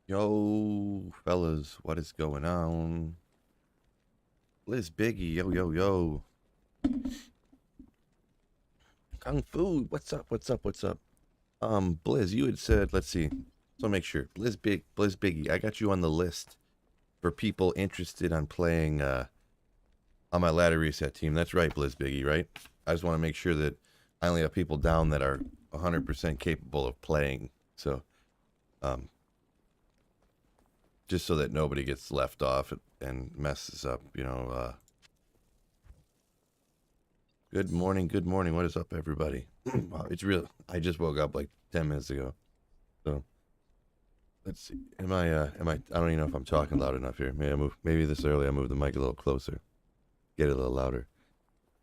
Yo, fellas, what is going on? Liz Biggie, yo, yo, yo. Kung Fu, what's up, what's up, what's up? Blizz, you had said, let's see. So make sure. Blizz Biggie, I got you on the list for people interested on playing on my ladder reset team. That's right, Blizz Biggie, right? I just want to make sure that I only have people down that are 100% capable of playing. So, just so that nobody gets left off and messes up, Good morning, good morning. What is up, everybody? Wow, it's real. I just woke up like 10 minutes ago. So, let's see. I don't even know if I'm talking loud enough here. Maybe this early I move the mic a little closer. Get it a little louder.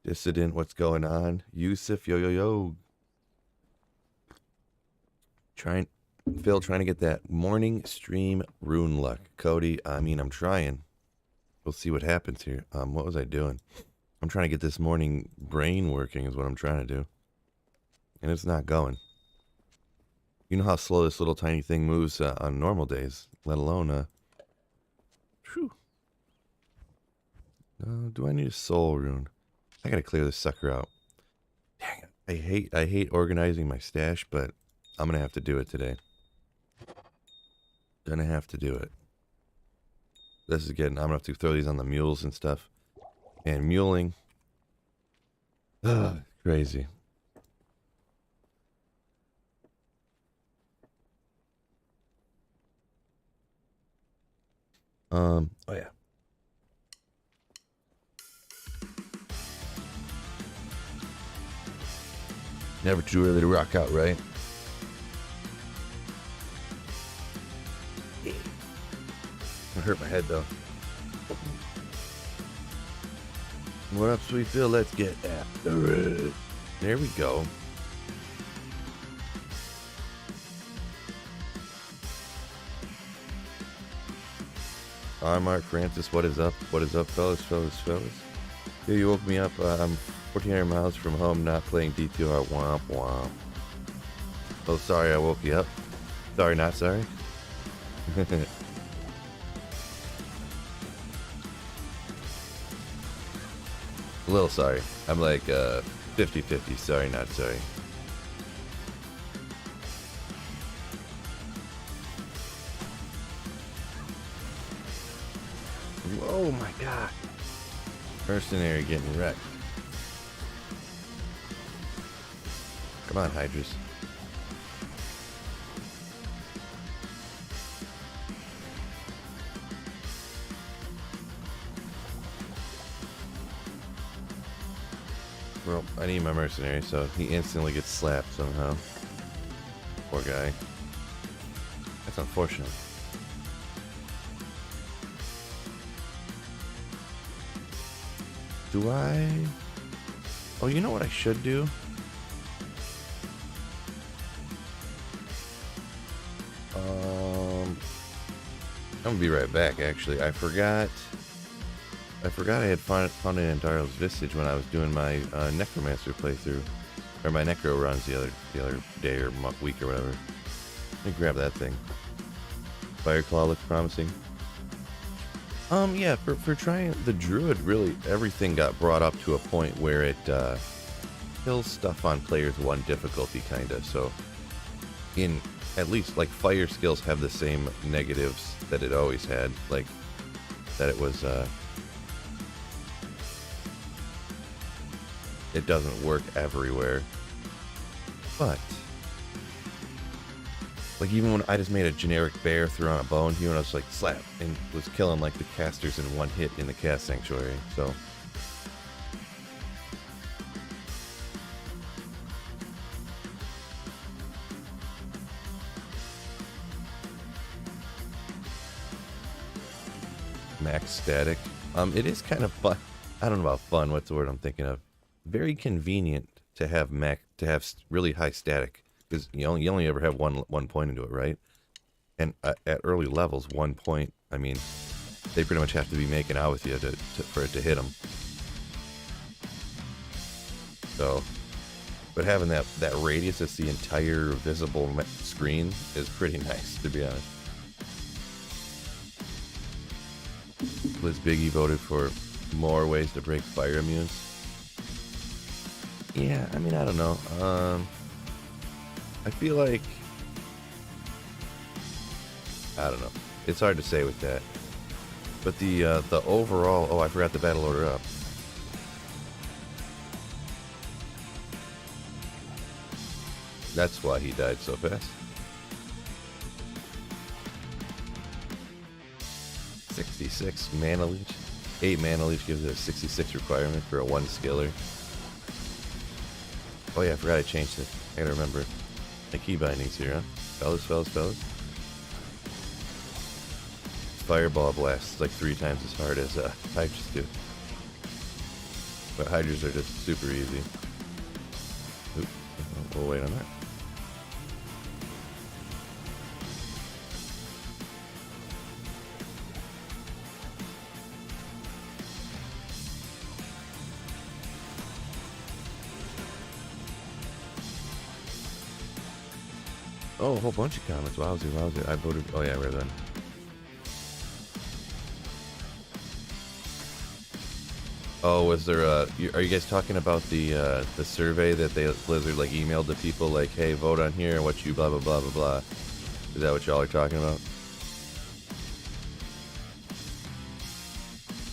Dissident, what's going on? Yusuf, yo, yo, yo. Phil, trying to get that morning stream rune luck. Cody, I'm trying. We'll see what happens here. What was I doing? I'm trying to get this morning brain working is what I'm trying to do. And it's not going. You know how slow this little tiny thing moves on normal days, let alone, whew. Do I need a soul rune? I gotta clear this sucker out. Dang it. I hate organizing my stash, but I'm gonna have to do it today. Gonna have to do it. I'm gonna have to throw these on the mules and stuff. And muling. Crazy. Oh yeah. Never too early to rock out, right? I hurt my head though. What up, sweet Phil? Let's get after it. There we go. Hi, Mark Francis. What is up? What is up, fellas? Hey, you woke me up. I'm 1,400 miles from home, not playing DTR. Womp womp. Oh, sorry, I woke you up. Sorry, not sorry. A little sorry. I'm like 50-50. Sorry, not sorry. Oh my god. Mercenary getting wrecked. Come on, Hydras. Well, I need my mercenary, so he instantly gets slapped somehow. Poor guy. That's unfortunate. Do I? Oh, you know what I should do? I'm gonna be right back, actually. I forgot I had found it in Daryl's Visage when I was doing my Necromancer playthrough. Or my Necro runs the other day or week or whatever. Let me grab that thing. Fireclaw looks promising. Yeah, for trying the Druid, really everything got brought up to a point where it kills stuff on players 1 difficulty, kinda. So, in at least like fire skills have the same negatives that it always had, like that it was it doesn't work everywhere. But like even when I just made a generic bear throw on a bone, even when I was like slap and was killing like the casters in 1 hit in the cast sanctuary. So max static. It is kind of fun. I don't know about fun. What's the word I'm thinking of? Very convenient to have really high static, because you only ever have one point into it, right? And at early levels, 1 point. I mean, they pretty much have to be making out with you for it to hit them. So, but having that radius that's the entire visible screen is pretty nice, to be honest. Blizz Biggie voted for more ways to break fire immunes. Yeah, I mean, I don't know. I feel like, I don't know. It's hard to say with that. But the overall, oh, I forgot the battle order up. That's why he died so fast. 66 mana leech. 8 mana leech gives it a 66 requirement for a 1 skiller. Oh yeah, I forgot I changed it. I gotta remember my key bindings here, huh? Fellas. Fireball blasts like 3 times as hard as Hydras do. But Hydras are just super easy. Oop, we'll wait on that. Oh, a whole bunch of comments. Wowzer. I voted. Oh yeah, we're done. Oh, was there are you guys talking about the survey that Blizzard like emailed to people like, hey, vote on here and what you blah blah blah blah blah. Is that what y'all are talking about?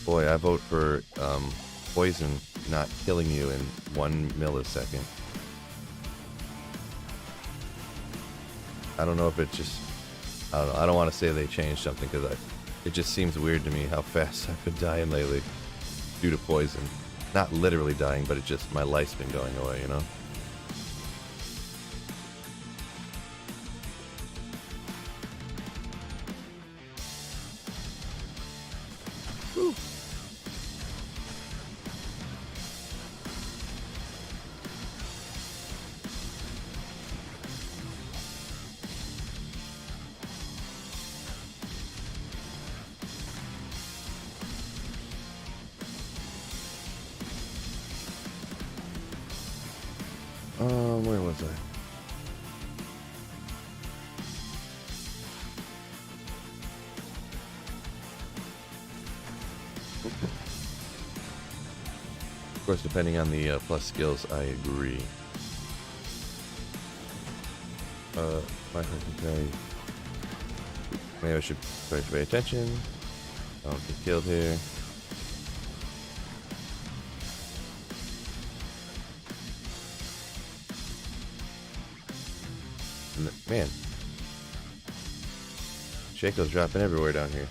Boy, I vote for poison not killing you in 1 millisecond. I don't know if it just, I don't know. I don't want to say they changed something because it just seems weird to me how fast I've been dying lately due to poison. Not literally dying, but it just, my life's been going away, you know? Woo. Where was I? Of course, depending on the plus skills, I agree. My husband say, maybe I should try to pay attention. I don't get killed here. Man, Shaco's dropping everywhere down here.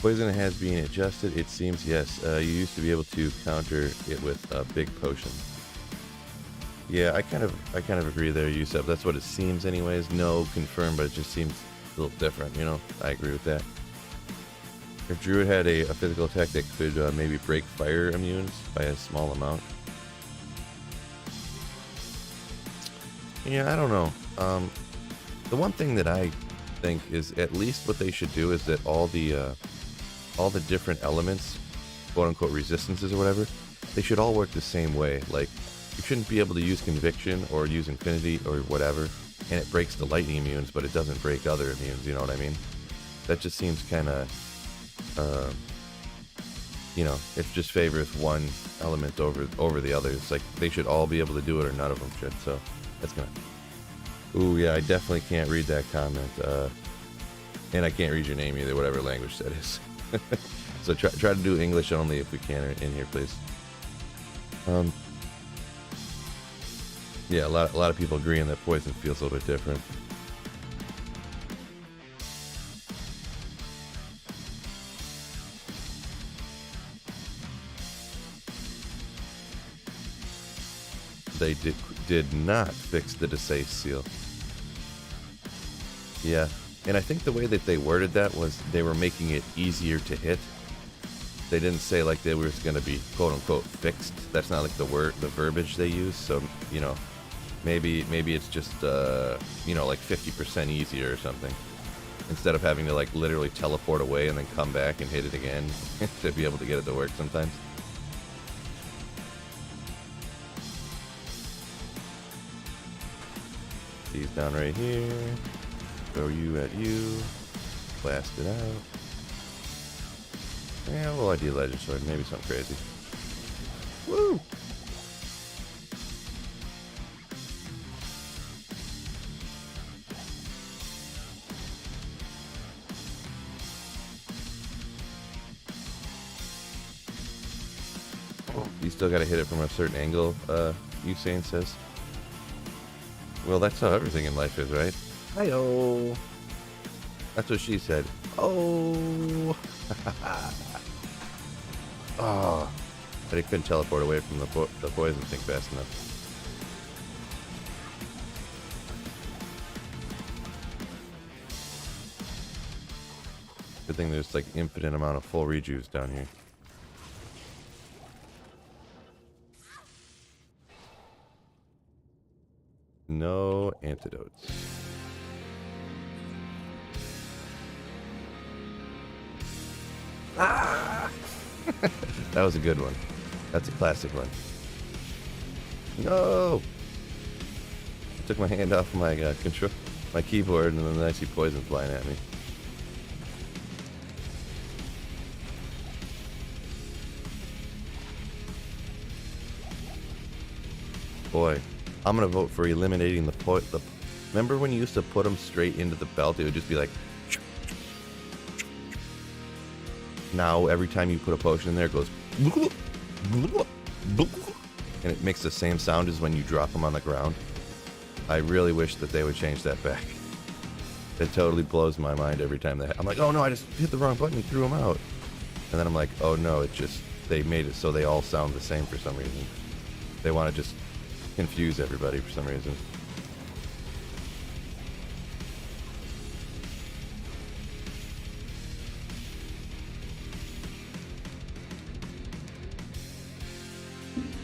Poison has been adjusted, it seems. Yes, you used to be able to counter it with a big potion. Yeah, I kind of agree there, Yusuf. That's what it seems, anyways. No confirmed, but it just seems a little different. You know, I agree with that. If Druid had a physical attack that could maybe break fire immunes by a small amount. Yeah, I don't know. The one thing that I think is at least what they should do is that all the different elements, quote unquote resistances or whatever, they should all work the same way. Like, you shouldn't be able to use Conviction or use Infinity or whatever, and it breaks the lightning immunes, but it doesn't break other immunes. You know what I mean? That just seems kind of, you know, it just favors one element over the others. Like, they should all be able to do it, or none of them should. So that's gonna. Ooh, yeah, I definitely can't read that comment. And I can't read your name either, whatever language that is. So try to do English only if we can in here, please. Yeah, a lot of people agreeing that poison feels a little bit different. They did not fix the Desay seal. Yeah, and I think the way that they worded that was they were making it easier to hit. They didn't say like they were going to be quote unquote fixed. That's not like the verbiage they use. So, you know, maybe it's just you know, like 50% easier or something, instead of having to like literally teleport away and then come back and hit it again to be able to get it to work sometimes. He's down right here. Throw you at you. Blast it out. Yeah, well, I do Legend Sword. Maybe something crazy. Woo! You still gotta hit it from a certain angle, Usain says. Well, that's how everything in life is, right? Hi-oh! That's what she said. Oh! Oh! But he couldn't teleport away from the poison thing fast enough. Good thing there's like infinite amount of full rejuves down here. No antidotes. Ah! That was a good one. That's a classic one. No! I took my hand off my my keyboard, and then I see poison flying at me. Boy, I'm gonna vote for eliminating the. Remember when you used to put them straight into the belt? It would just be like. Now every time you put a potion in there, it goes. And it makes the same sound as when you drop them on the ground. I really wish that they would change that back. It totally blows my mind every time I'm like, oh no, I just hit the wrong button and threw them out. And then I'm like, oh no, they made it so they all sound the same for some reason. They want to just confuse everybody for some reason.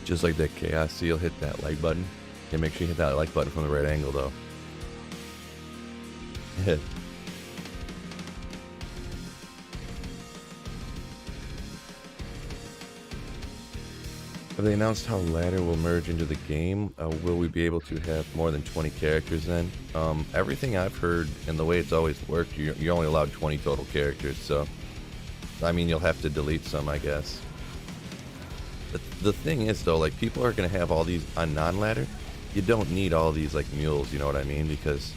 Just like that Chaos Seal, hit that like button. And make sure you hit that like button from the right angle though. Have they announced how ladder will merge into the game? Will we be able to have more than 20 characters then? Everything I've heard and the way it's always worked, you're only allowed 20 total characters, so I mean you'll have to delete some, I guess. The thing is though, like people are going to have all these on non-ladder. You don't need all these like mules, you know what I mean? Because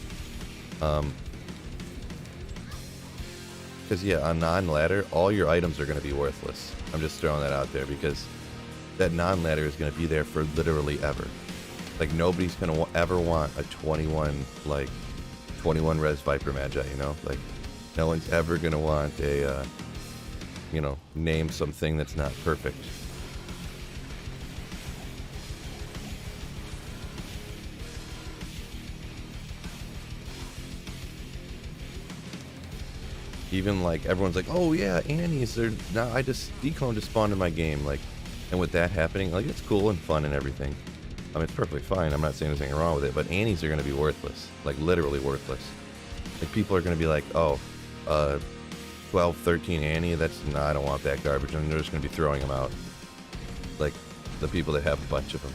yeah, on non-ladder, all your items are going to be worthless. I'm just throwing that out there because that non-ladder is going to be there for literally ever. Like nobody's going to ever want a 21 res Viper Magi, you know? Like no one's ever going to want a name something that's not perfect. Even like everyone's like, oh yeah, Annie's there now. Declone just spawned in my game, like, and with that happening, like it's cool and fun and everything. I mean, it's perfectly fine. I'm not saying there's anything wrong with it, but Annie's are going to be worthless, like literally worthless. Like people are going to be like, oh, 12, 13 Annie. I don't want that garbage, and they're just going to be throwing them out. Like the people that have a bunch of them.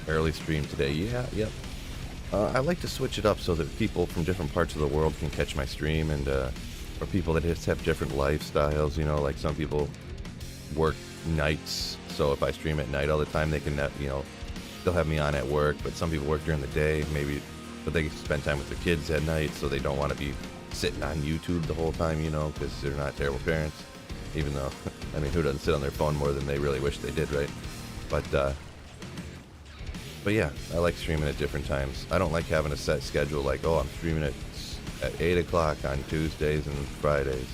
Early stream today. Yeah, yep. I like to switch it up so that people from different parts of the world can catch my stream, and or people that just have different lifestyles. You know, like some people work nights, so if I stream at night all the time, they can, they'll have me on at work. But some people work during the day, maybe, but they spend time with their kids at night, so they don't want to be sitting on YouTube the whole time, because they're not terrible parents. Even though, I mean, who doesn't sit on their phone more than they really wish they did, right? But yeah, I like streaming at different times. I don't like having a set schedule like, oh, I'm streaming at 8 o'clock on Tuesdays and Fridays.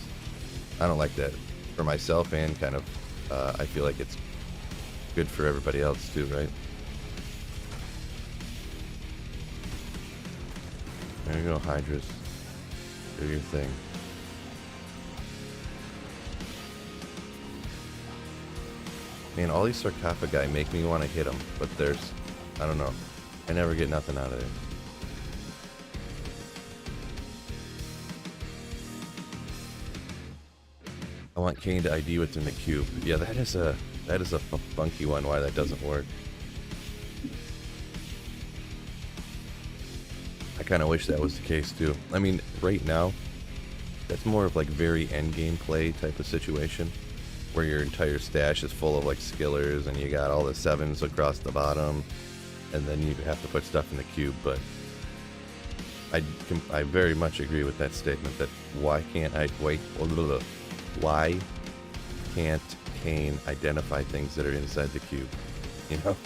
I don't like that for myself, and kind of, I feel like it's good for everybody else too, right? There you go, Hydras. Do your thing. Man, all these sarcophagi make me want to hit them, but I don't know. I never get nothing out of it. I want Kane to ID what's in the cube. Yeah, that is a funky one. Why that doesn't work? I kind of wish that was the case too. I mean, right now, that's more of like very end game play type of situation, where your entire stash is full of like skillers and you got all the 7s across the bottom, and then you have to put stuff in the cube. But I very much agree with that statement that why can't Kane identify things that are inside the cube, you know?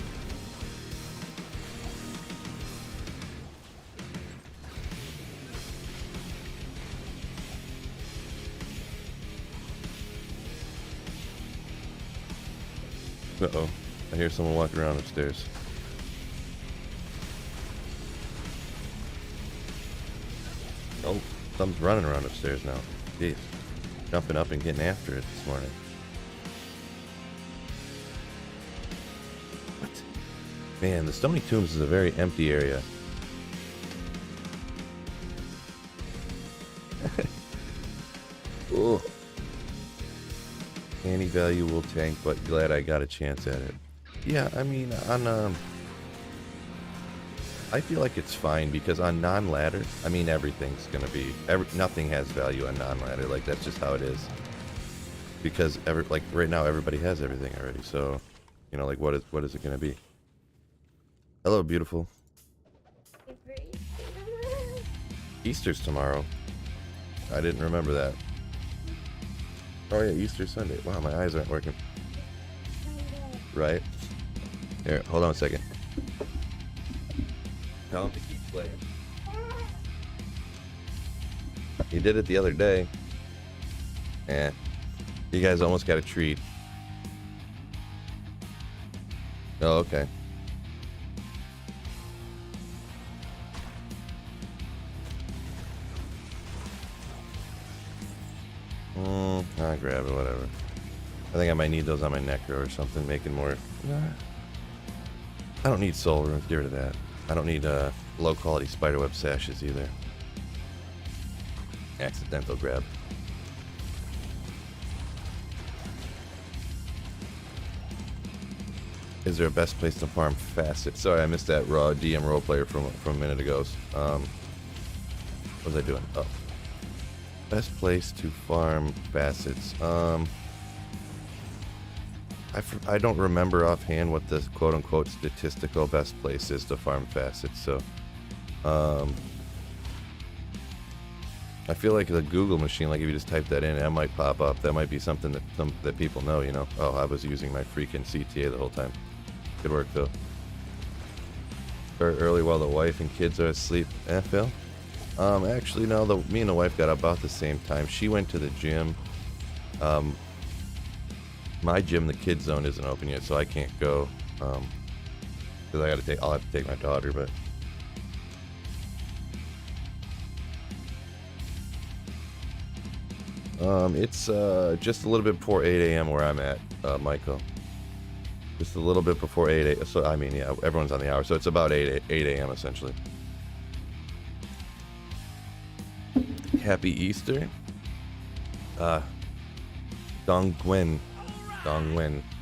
Uh-oh, I hear someone walking around upstairs. Oh, something's running around upstairs now. Jeez. Jumping up and getting after it this morning. What? Man, the Stoney Tombs is a very empty area. Ooh. Any value will tank, but glad I got a chance at it. Yeah, I mean, on I feel like it's fine because on non-ladder, I mean, everything's gonna be nothing has value on non-ladder. Like, that's just how it is. Because like right now, everybody has everything already. So, you know, like what is it gonna be? Hello, beautiful. Easter's tomorrow. I didn't remember that. Oh yeah, Easter Sunday. Wow, my eyes aren't working. Right. Here, hold on a second. Tell him to keep playing. He did it the other day. Eh. You guys almost got a treat. Oh, okay. I'll grab it, whatever. I think I might need those on my necro or something, making more... I don't need soul runes, get rid of that. I don't need low quality spiderweb sashes either. Accidental grab. Is there a best place to farm facets? Sorry, I missed that raw DM roleplayer from a minute ago. What was I doing? Oh. Best place to farm facets. I don't remember offhand what the quote-unquote statistical best place is to farm facets, so I feel like the Google machine, like if you just type that in, it might pop up. That might be something that people know, you know. Oh, I was using my freaking CTA the whole time. Good work, though. Start early while the wife and kids are asleep. Phil? Actually, no, me and the wife got up about the same time. She went to the gym. My gym, the kids zone, isn't open yet, so I can't go. Because I'll have to take my daughter, but. It's just a little bit before 8 a.m. where I'm at, Michael. Just a little bit before 8 a.m. So, I mean, yeah, everyone's on the hour, so it's about 8 a.m. essentially. Happy Easter. Dongwen.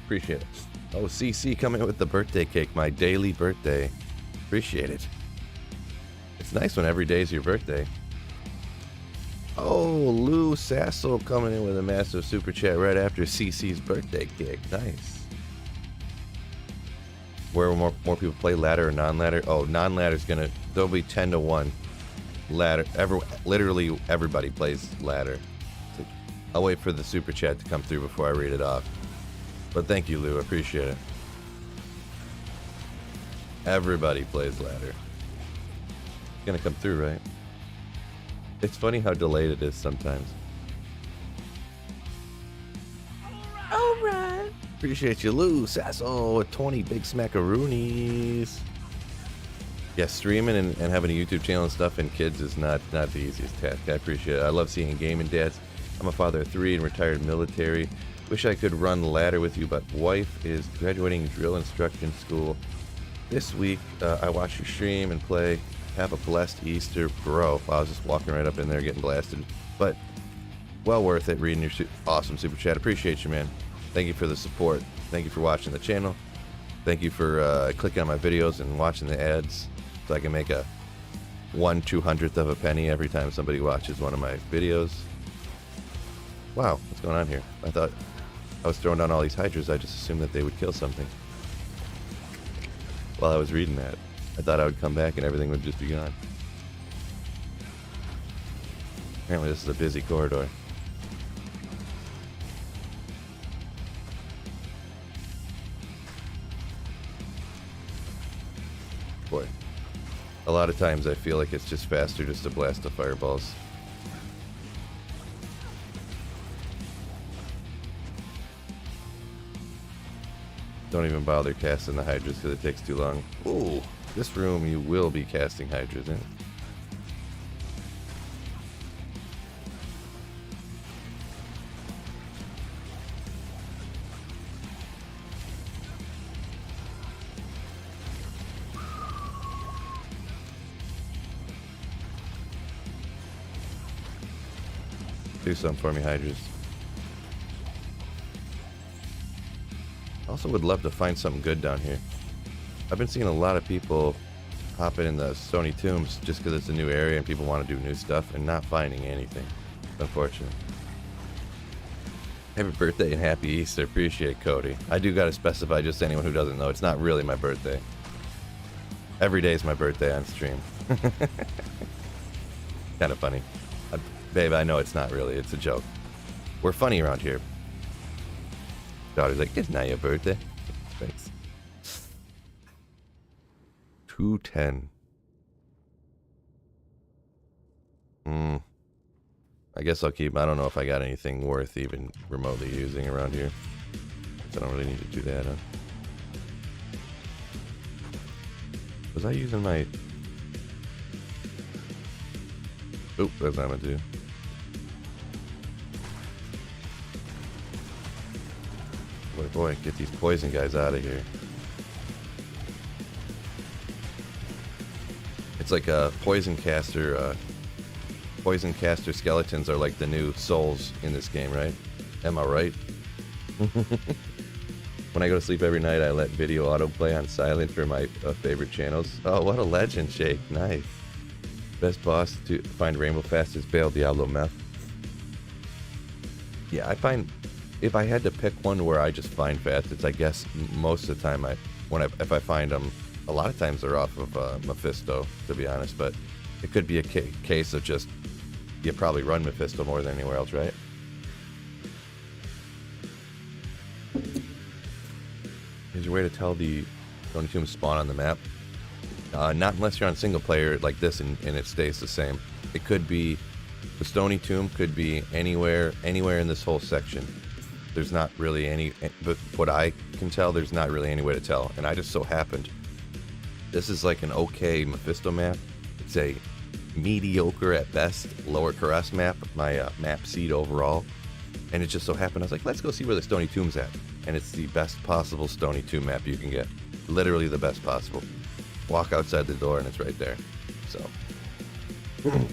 Appreciate it. Oh, CC coming with the birthday cake, my daily birthday. Appreciate it. It's nice when every day is your birthday. Oh, Lou Sassel coming in with a massive super chat right after CC's birthday cake. Nice. Where will more people play ladder or non-ladder? Oh, non-ladder's gonna, there'll be 10 to 1. Ladder, literally everybody plays ladder. I'll wait for the super chat to come through before I read it off. But thank you, Lou, I appreciate it. Everybody plays ladder. It's gonna come through, right? It's funny how delayed it is sometimes. Alright. Appreciate you, Lou Sasso, with 20 big smackaroonies. Yeah, streaming and having a YouTube channel and stuff and kids is not the easiest task. I appreciate it. I love seeing gaming dads. I'm a father of 3 and retired military. Wish I could run the ladder with you, but wife is graduating drill instruction school this week. I watch your stream and play. Have a blessed Easter, bro. I was just walking right up in there getting blasted. But well worth it reading your awesome super chat. Appreciate you, man. Thank you for the support. Thank you for watching the channel. Thank you for clicking on my videos and watching the ads so I can make a 1/200th of a penny every time somebody watches one of my videos. Wow, what's going on here? I thought I was throwing down all these hydras. I just assumed that they would kill something. While I was reading that, I thought I would come back and everything would just be gone. Apparently this is a busy corridor. Boy, a lot of times I feel like it's just faster just to blast the fireballs. Don't even bother casting the hydras because it takes too long. Ooh, this room you will be casting hydras in. Do something for me, hydras. Also would love to find something good down here. I've been seeing a lot of people hopping in the Stoney tombs just because it's a new area and people want to do new stuff and not finding anything. Unfortunately. Happy birthday and happy Easter. Appreciate it, Cody. I do got to specify, just anyone who doesn't know, it's not really my birthday. Every day is my birthday on stream. Kind of funny. Babe, I know it's not really. It's a joke. We're funny around here. Daughter's like, it's not your birthday. Thanks. 210. I guess I'll keep. I don't know if I got anything worth even remotely using around here. I don't really need to do that, huh? Was I using my... Oop, that's not what I'm gonna do. Boy, get these poison guys out of here. It's like a poison caster. Poison caster skeletons are like the new souls in this game, right? Am I right? When I go to sleep every night, I let video autoplay on silent for my favorite channels. Oh, what a legend, Shake. Nice. Best boss to find Rainbow fastest bail Diablo meth. Yeah, I find... If I had to pick one where I just find facets, I guess most of the time if I find them, a lot of times they're off of Mephisto, to be honest. But it could be a case of just you probably run Mephisto more than anywhere else, right? Is there a way to tell the Stoney Tomb spawn on the map? Not unless you're on single player like this and it stays the same. It could be the Stoney Tomb could be anywhere in this whole section. There's not really any, but what I can tell, there's not really any way to tell. And I just so happened, this is like an okay Mephisto map. It's a mediocre at best lower caress map, my map seed overall. And it just so happened, I was like, let's go see where the Stoney Tomb's at. And it's the best possible Stoney Tomb map you can get. Literally the best possible. Walk outside the door and it's right there. So,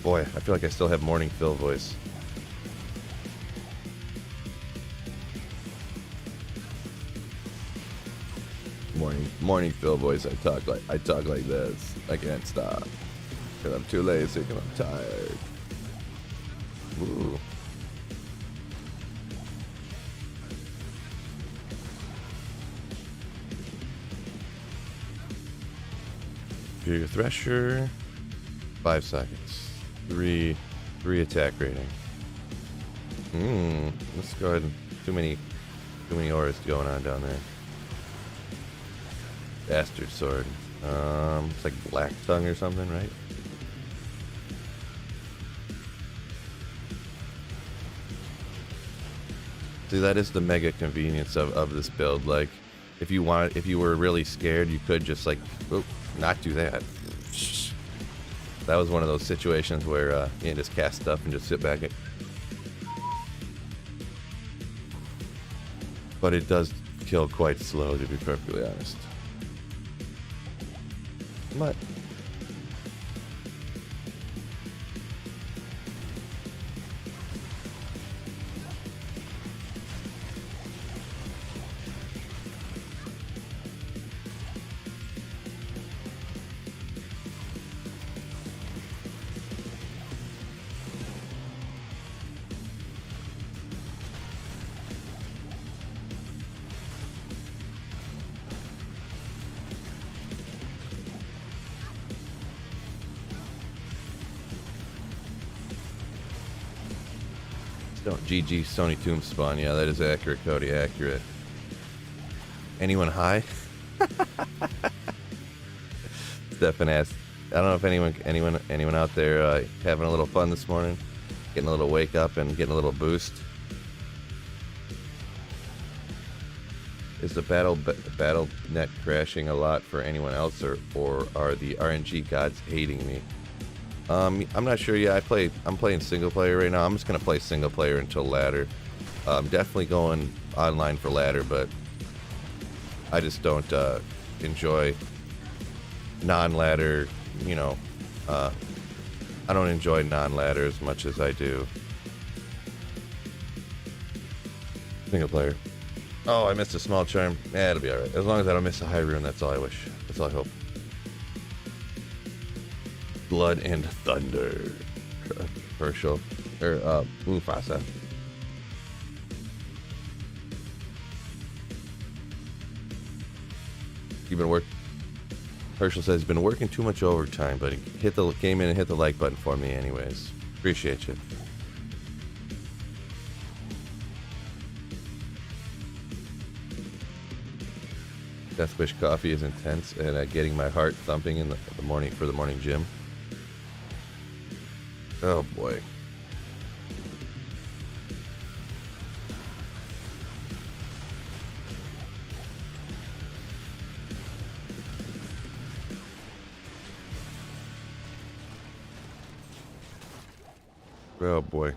boy, I feel like I still have morning Phil voice. Morning Phil voice. I talk like this. I can't stop because I'm too lazy and I'm tired. Ooh. Your Thresher, 5 seconds. 3 attack rating. Let's go ahead and too many auras going on down there. Bastard sword. It's like Black Tongue or something, right? See, that is the mega convenience of this build. Like, if you were really scared, you could just like, not do that. That was one of those situations where you can just cast stuff and just sit back. But it does kill quite slow, to be perfectly honest. But Don't GG Stoney Tomb spawn. Yeah, that is accurate, Cody. Accurate. Anyone high? Stefan asked. I don't know if anyone out there having a little fun this morning, getting a little wake up and getting a little boost. Is the battle net crashing a lot for anyone else, or are the RNG gods hating me? I'm not sure. Yeah, I'm playing single player right now. I'm just gonna play single player until ladder. I'm definitely going online for ladder, but I just don't enjoy non-ladder. You know, I don't enjoy non-ladder as much as I do single player. Oh, I missed a small charm. Yeah, it'll be alright. As long as I don't miss a high rune, that's all I wish. That's all I hope. Blood and Thunder. Herschel. Or, Mufasa. Herschel says he's been working too much overtime, but he came in and hit the like button for me anyways. Appreciate you. Deathwish coffee is intense and getting my heart thumping in the morning for the morning gym. Oh boy. Oh boy.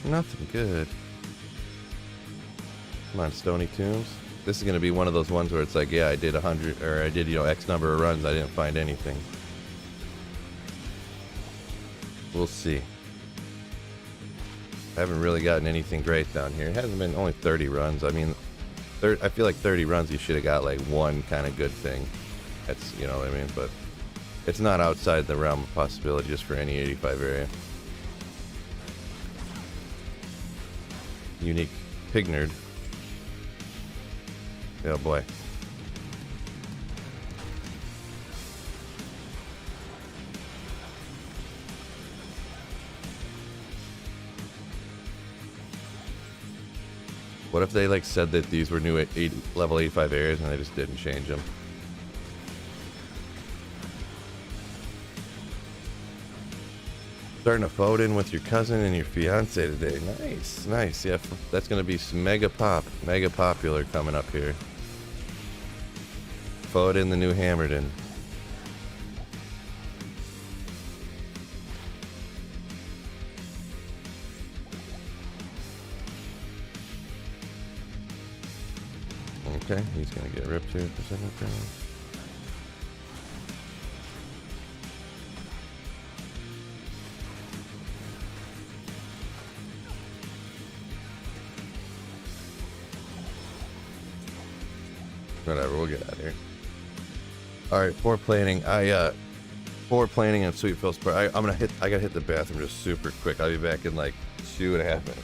Nothing good. Come on, Stoney Tombs. This is going to be one of those ones where it's like, yeah, I did 100, or I did, X number of runs, I didn't find anything. We'll see. I haven't really gotten anything great down here. It hasn't been only 30 runs. I mean, I feel like 30 runs, you should have got like one kind of good thing. That's, you know what I mean? But it's not outside the realm of possibility just for any 85 area. Unique Pignard. Oh boy. What if they like said that these were new level 85 areas and they just didn't change them? Starting to fold in with your cousin and your fiance today. Nice, nice. Yeah, that's gonna be mega popular coming up here. Fold in the new Hammerden. Okay, he's gonna get ripped here for a second. Whatever, we'll get out of here. Alright, forward planning. Forward planning and Sweet Phil's part. I gotta hit the bathroom just super quick. I'll be back in like 2.5 minutes.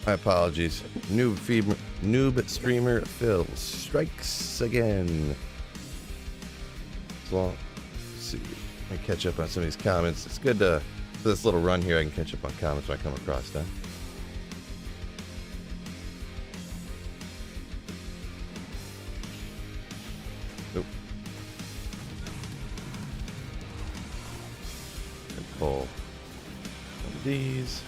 My apologies. Noob streamer Phil strikes again. So, let's see. Let me catch up on some of these comments. It's good to, for this little run here, I can catch up on comments when I come across them. Nope. Pull one of these.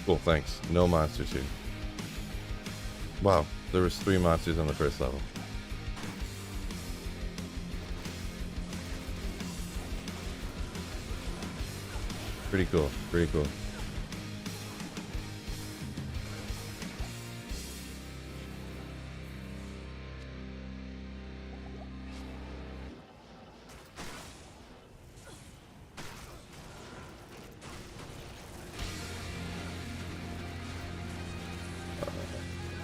Cool, thanks. No monsters here. Wow, there was 3 monsters on the first level. Pretty cool, pretty cool.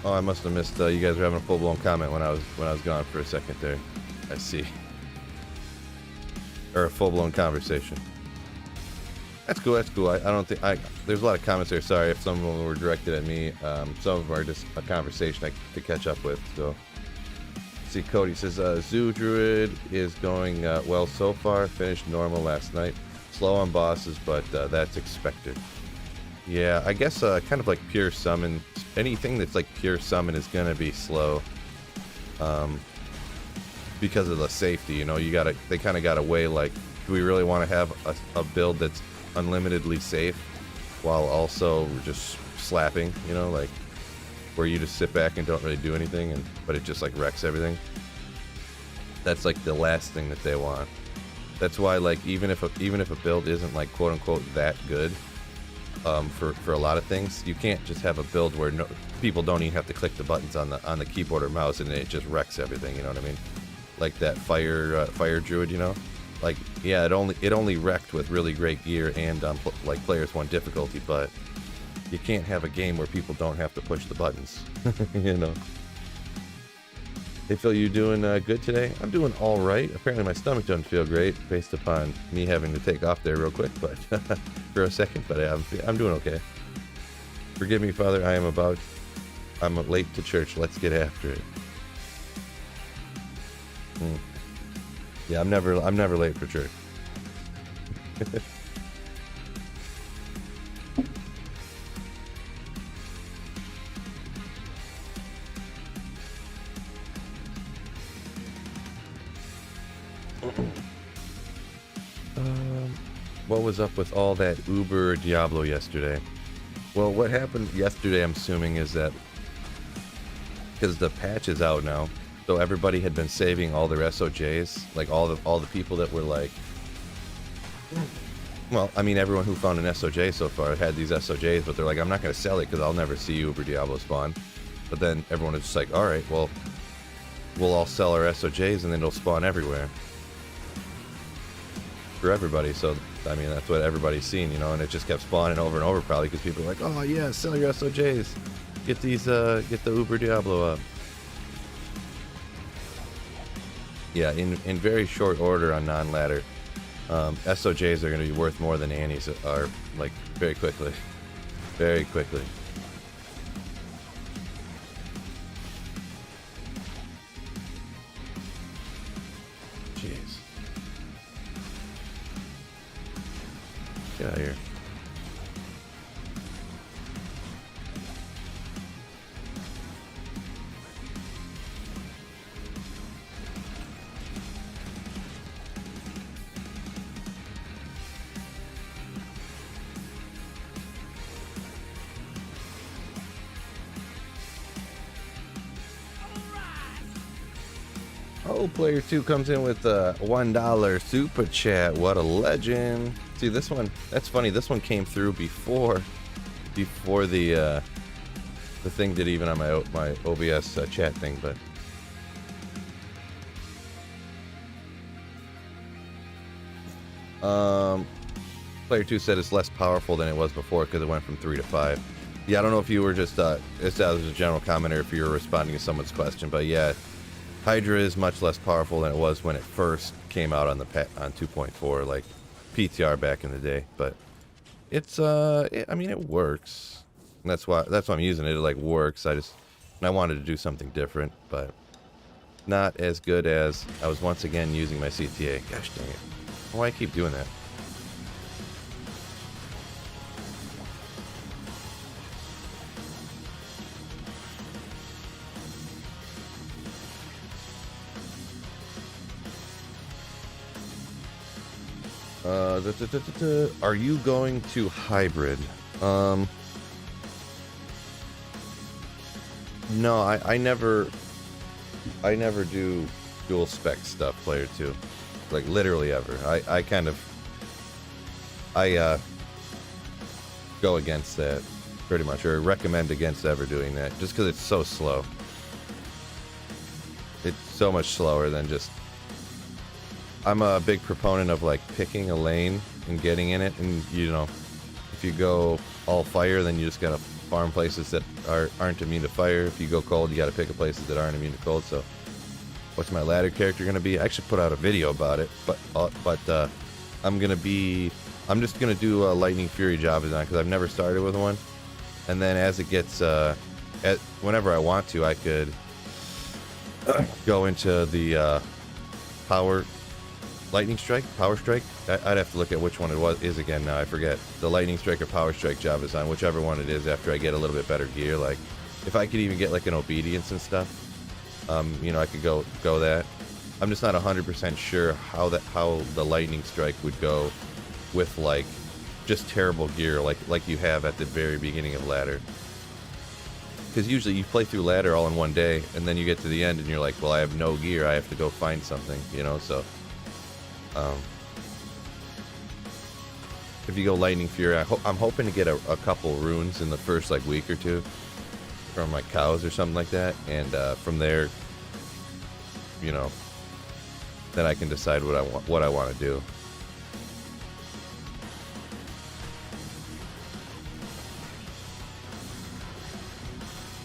Oh, I must have missed. You guys were having a full-blown comment when I was gone for a second there. I see. Or a full-blown conversation. That's cool. That's cool. I don't think there's a lot of comments there. Sorry if some of them were directed at me. Some of them are just a conversation to catch up with. So, see, Cody says Zoo Druid is going well so far. Finished normal last night. Slow on bosses, but that's expected. Yeah, I guess kind of like pure summon. Anything that's like pure summon is gonna be slow. Because of the safety, you know, they kind of gotta weigh, like, do we really want to have a build that's unlimitedly safe while also just slapping, you know, like where you just sit back and don't really do anything, but it just like wrecks everything. That's like the last thing that they want. That's why, like, even if a build isn't like quote unquote that good, for a lot of things, you can't just have a build where people don't even have to click the buttons on the keyboard or mouse and it just wrecks everything. You know what I mean? Like that fire druid, you know, like, yeah, it only wrecked with really great gear and like players 1 difficulty, but you can't have a game where people don't have to push the buttons. You know. Hey Phil, you doing good today? I'm doing all right. Apparently my stomach doesn't feel great based upon me having to take off there real quick, but for a second. But I'm doing okay. Forgive me, Father. I'm late to church. Let's get after it. Yeah, I'm never late for church. What was up with all that Uber Diablo yesterday? Well, what happened yesterday, I'm assuming, is that because the patch is out now, so everybody had been saving all their SOJs, like all the people that were like, well, I mean, everyone who found an SOJ so far had these SOJs, but they're like, I'm not going to sell it because I'll never see Uber Diablo spawn. But then everyone was just like, all right, well, we'll all sell our SOJs and then it'll spawn everywhere for everybody. So I mean, that's what everybody's seen, you know, and it just kept spawning over and over, probably because people are like, oh yeah, sell your SOJs, get these, get the Uber Diablo up. Yeah, in very short order on non-ladder, SOJs are going to be worth more than Annies are, like, very quickly. Very quickly. Jeez. Get out of here. Oh, player 2 comes in with a $1 super chat. What a legend. See, this one, that's funny. This one came through before the thing did, even on my OBS chat thing, but Player 2 said it's less powerful than it was before because it went from 3 to 5. Yeah, I don't know if you were just, as a general comment or if you were responding to someone's question, but yeah, Hydra is much less powerful than it was when it first came out on the on 2.4, like PTR back in the day. But it's, I mean, it works. And that's why I'm using it. It like works. I wanted to do something different, but not as good as I was once again using my CTA. Gosh dang it! Why I keep doing that? Are you going to hybrid? No, I never do dual spec stuff, player 2. Like, literally ever. I go against that, pretty much, or recommend against ever doing that, just because it's so slow. It's so much slower than just... I'm a big proponent of, like, picking a lane and getting in it, and, you know, if you go all fire, then you just gotta farm places that aren't immune to fire. If you go cold, you gotta pick up places that aren't immune to cold. So what's my ladder character gonna be? I actually put out a video about it, but I'm just gonna do a Lightning Fury job design because I've never started with one, and then as it gets whenever I want to, I could go into the power strike. I'd have to look at which one it is again now. I forget. The Lightning Strike or Power Strike job design, whichever one it is, after I get a little bit better gear. Like, if I could even get like an obedience and stuff, you know, I could go that. I'm just not 100% sure how the Lightning Strike would go with like just terrible gear like you have at the very beginning of ladder. Because usually you play through ladder all in one day, and then you get to the end and you're like, well, I have no gear. I have to go find something, you know. So if you go Lightning Fury, I'm hoping to get a couple runes in the first like week or two from like cows or something like that, and from there, you know, then I can decide what I want to do.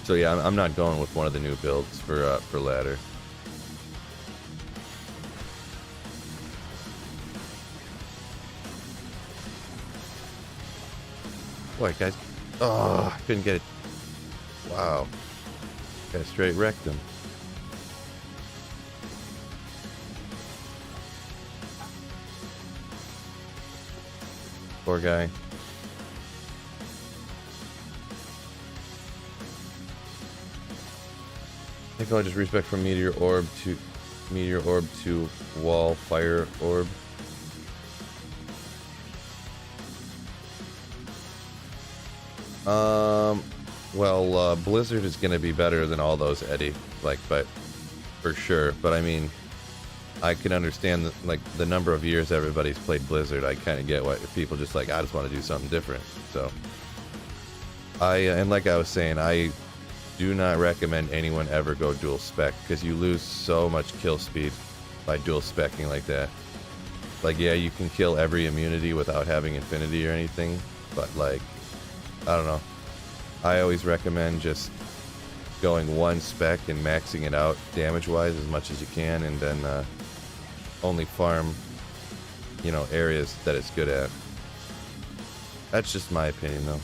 So yeah, I'm not going with one of the new builds for ladder. Boy, guys. Oh, I couldn't get it. Wow. Got straight wrecked him. Poor guy. I think I'll just respec from meteor orb to wall fire orb. Well, Blizzard is gonna be better than all those, Eddie. Like, but for sure. But I mean, I can understand that, like, the number of years everybody's played Blizzard. I kind of get why people just like, I just want to do something different. So, and like I was saying, I do not recommend anyone ever go dual spec because you lose so much kill speed by dual specking like that. Like, yeah, you can kill every immunity without having infinity or anything, but like, I don't know. I always recommend just going one spec and maxing it out damage-wise as much as you can, and then only farm, you know, areas that it's good at. That's just my opinion, though.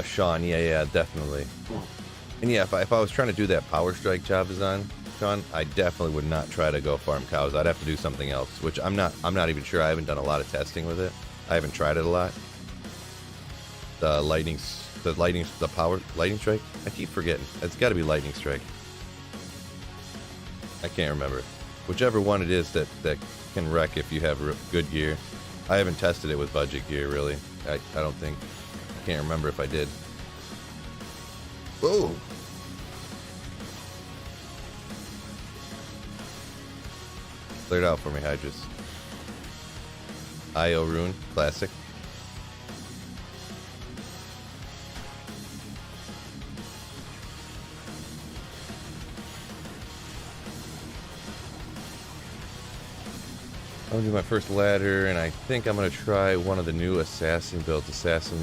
Sean, yeah, definitely. And yeah, if I was trying to do that Power Strike job design, Sean, I definitely would not try to go farm cows. I'd have to do something else, which I'm not even sure. I haven't done a lot of testing with it. I haven't tried it a lot. The lightning strike. I keep forgetting. It's got to be lightning strike. I can't remember. whichever one it is that can wreck if you have good gear. I haven't tested it with budget gear, really. I don't think, I can't remember if I did. Whoa! Clear it out for me, Hydras. IO Rune, classic. I'm gonna do my first ladder, and I think I'm gonna try one of the new assassin builds. Assassin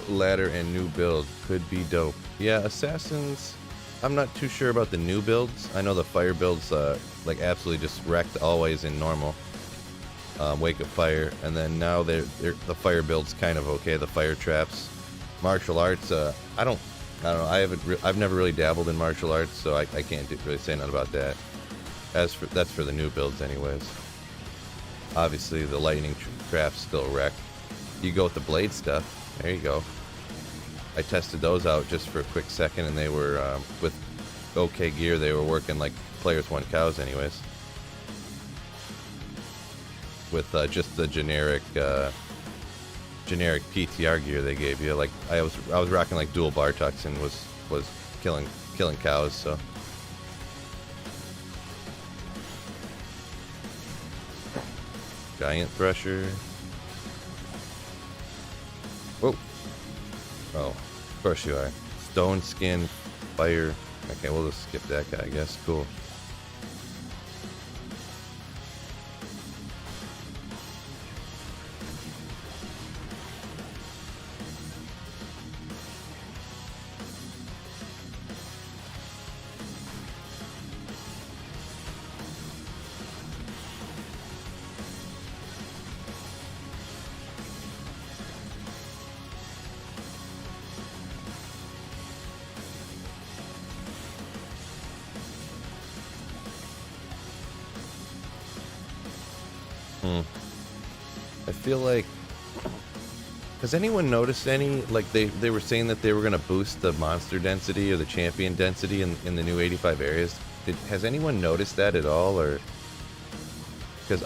ladder and new build could be dope. Yeah, assassins. I'm not too sure about the new builds. I know the fire builds like absolutely just wrecked always in normal. Wake of Fire, and then now the fire build's kind of okay. The fire traps, martial arts. I don't know. I've never really dabbled in martial arts, so I can't really say nothing about that. That's for the new builds, anyways. Obviously, the lightning traps still wreck. You go with the blade stuff. There you go. I tested those out just for a quick second, and they were with okay gear. They were working like players want cows, anyways. With just the generic PTR gear they gave you. Like I was rocking like dual Bartucks and was killing cows. So giant thresher. Whoa! Oh, of course you are. Stone skin, fire. Okay, we'll just skip that guy, I guess. Cool. I feel like, has anyone noticed any, like they were saying that they were going to boost the monster density or the champion density in the new 85 areas? Has anyone noticed that at all? Or because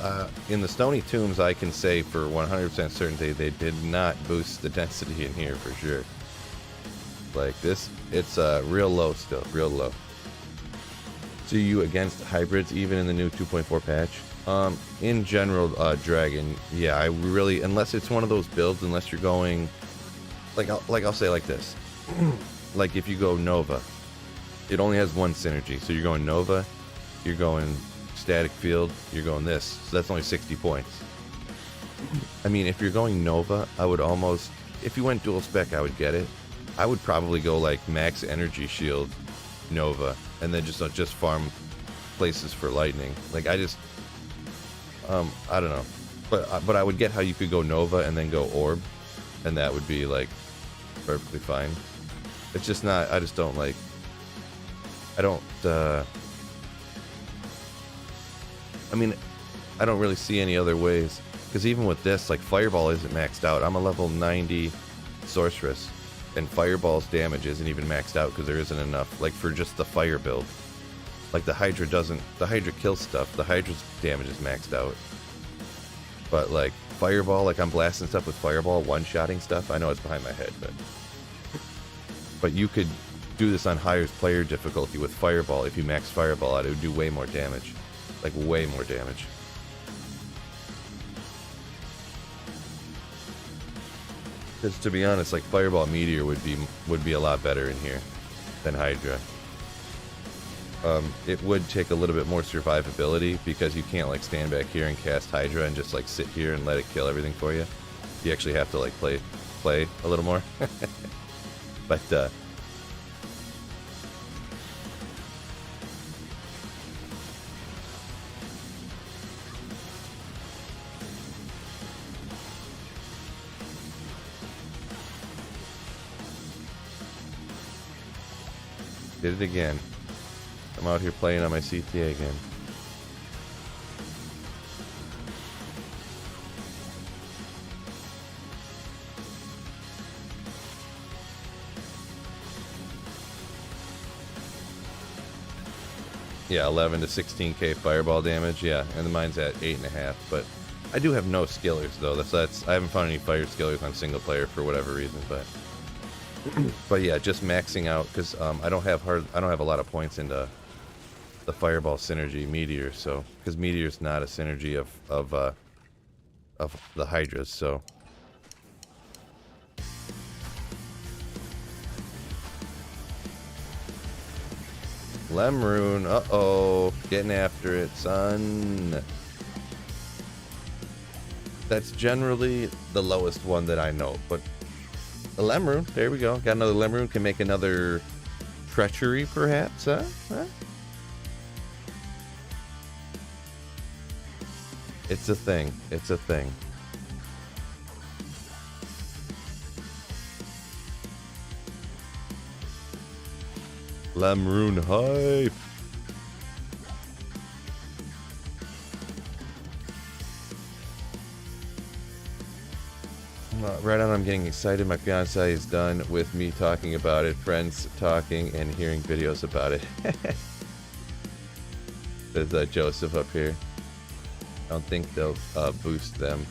in the Stoney tombs, I can say for 100% certainty they did not boost the density in here for sure. Like this, it's real low still, real low. So you against hybrids even in the new 2.4 patch? In general, Dragon, yeah, I really, unless it's one of those builds, unless you're going, I'll say like this, like if you go Nova, it only has one synergy, so you're going Nova, you're going Static Field, you're going this, so that's only 60 points. I mean, if you're going Nova, I would almost, if you went dual spec, I would get it. I would probably go like Max Energy Shield, Nova, and then just farm places for Lightning. Like I just, I don't know, but I would get how you could go Nova and then go Orb, and that would be like perfectly fine. It's just not. I just don't like. I don't. I mean, I don't really see any other ways. Because even with this, like Fireball isn't maxed out. I'm a level 90 Sorceress, and Fireball's damage isn't even maxed out because there isn't enough. Like for just the fire build. Like the Hydra doesn't, the Hydra kills stuff, the Hydra's damage is maxed out. But like Fireball, like I'm blasting stuff with Fireball, one-shotting stuff, I know it's behind my head, but you could do this on higher player difficulty with Fireball. If you max Fireball out, it would do way more damage. Like way more damage. Because to be honest, like Fireball Meteor would be a lot better in here than Hydra. It would take a little bit more survivability because you can't like stand back here and cast Hydra and just like sit here and let it kill everything for you. You actually have to like play a little more. But did it again. I'm out here playing on my CTA again. Yeah, 11 to 16k fireball damage. Yeah, and mine's at 8.5. But I do have no skillers though. That's I haven't found any fire skillers on single player for whatever reason. But yeah, just maxing out because I don't have a lot of points into the fireball synergy meteor. So because meteor's not a synergy of the hydras. So. Lemrune, uh-oh, getting after it, son. That's generally the lowest one that I know, but a Lemrune, there we go. Got another Lemrune, can make another treachery, perhaps, huh? It's a thing, it's a thing. Lemrune hype. Right on, I'm getting excited. My fiance is done with me talking about it. Friends talking and hearing videos about it. There's Joseph up here. I don't think they'll boost them.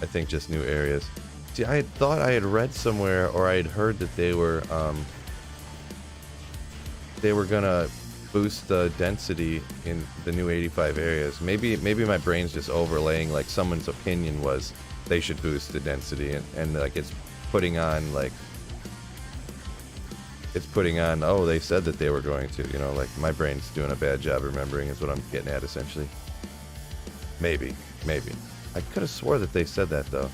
I think just new areas. See, I had thought I had read somewhere or I had heard that they were gonna boost the density in the new 85 areas. Maybe my brain's just overlaying, like someone's opinion was they should boost the density, and like it's putting on, oh, they said that they were going to, you know, like my brain's doing a bad job remembering is what I'm getting at essentially. Maybe. I could have swore that they said that though.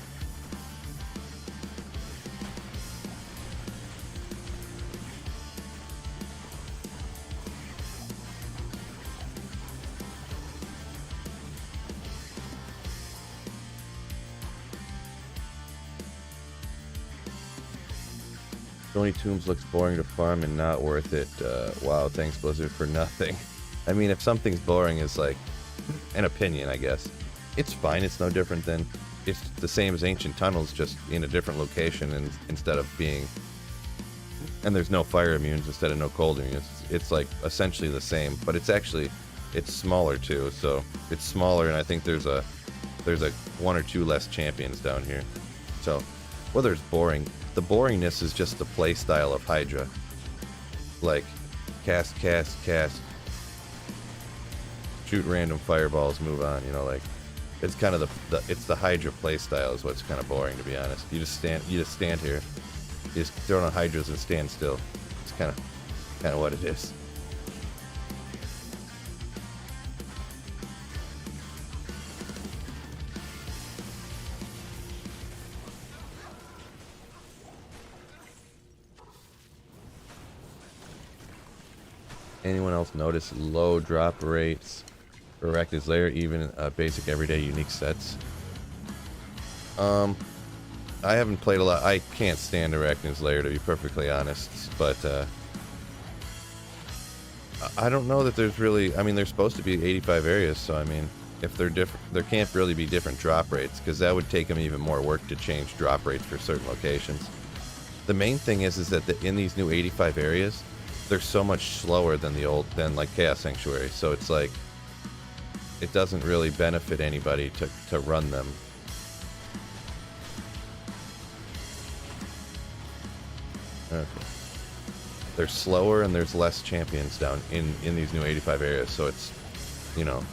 Stoney Tombs looks boring to farm and not worth it. Wow, thanks Blizzard for nothing. I mean, if something's boring is like an opinion, I guess. It's fine, it's no different than, it's the same as Ancient Tunnels, just in a different location and instead of being, and there's no fire immunes instead of no cold immunes. It's like essentially the same, but it's actually, it's smaller too, so it's smaller and I think there's a one or two less champions down here. So, whether it's boring, the boringness is just the play style of Hydra. Like, cast, shoot random fireballs, move on, you know, like, it's kind of it's the Hydra play style is what's kind of boring, to be honest. You just stand here, you just throw on Hydras and stand still. It's kind of what it is. Anyone else notice low drop rates for Arachnid's Lair, even basic everyday unique sets? I haven't played a lot. I can't stand Arachnid's Lair, to be perfectly honest, but I don't know that there's really, I mean, there's supposed to be 85 areas, so I mean, if they're different, there can't really be different drop rates, because that would take them even more work to change drop rates for certain locations. The main thing is that in these new 85 areas, they're so much slower than like Chaos Sanctuary, so it's like it doesn't really benefit anybody to run them. Okay. They're slower and there's less champions down in these new 85 areas, so it's, you know,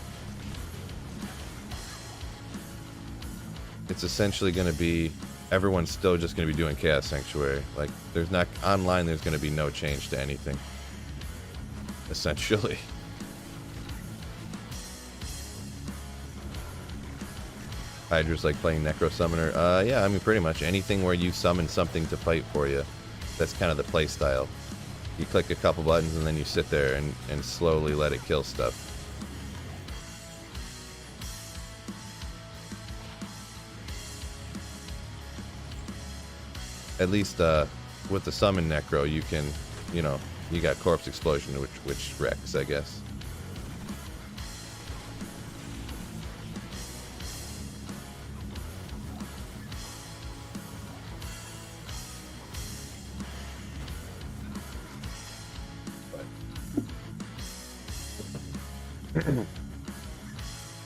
it's essentially going to be, everyone's still just going to be doing Chaos Sanctuary. Like, there's not, online there's going to be no change to anything, essentially. Hydra's like playing Necro Summoner. Yeah, I mean, pretty much anything where you summon something to fight for you. That's kind of the play style. You click a couple buttons and then you sit there and slowly let it kill stuff. At least with the summon Necro, you can, you know, you got Corpse Explosion, which wrecks, I guess.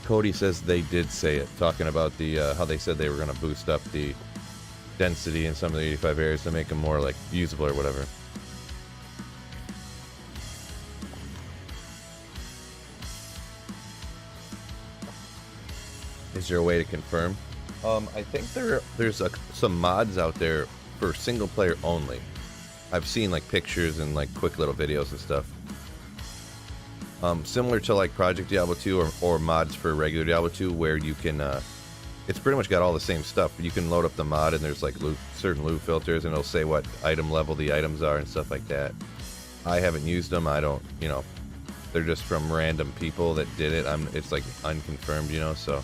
Cody says they did say it, talking about the how they said they were going to boost up the density in some of the 85 areas to make them more like usable or whatever. Is there a way to confirm? I think there's some mods out there for single player only. I've seen like pictures and like quick little videos and stuff. Similar to like Project Diablo 2 or mods for regular Diablo 2, where you can, it's pretty much got all the same stuff, but you can load up the mod and there's like certain loot filters and it'll say what item level the items are and stuff like that. I haven't used them. I don't, you know, they're just from random people that did it. It's like unconfirmed, you know, so.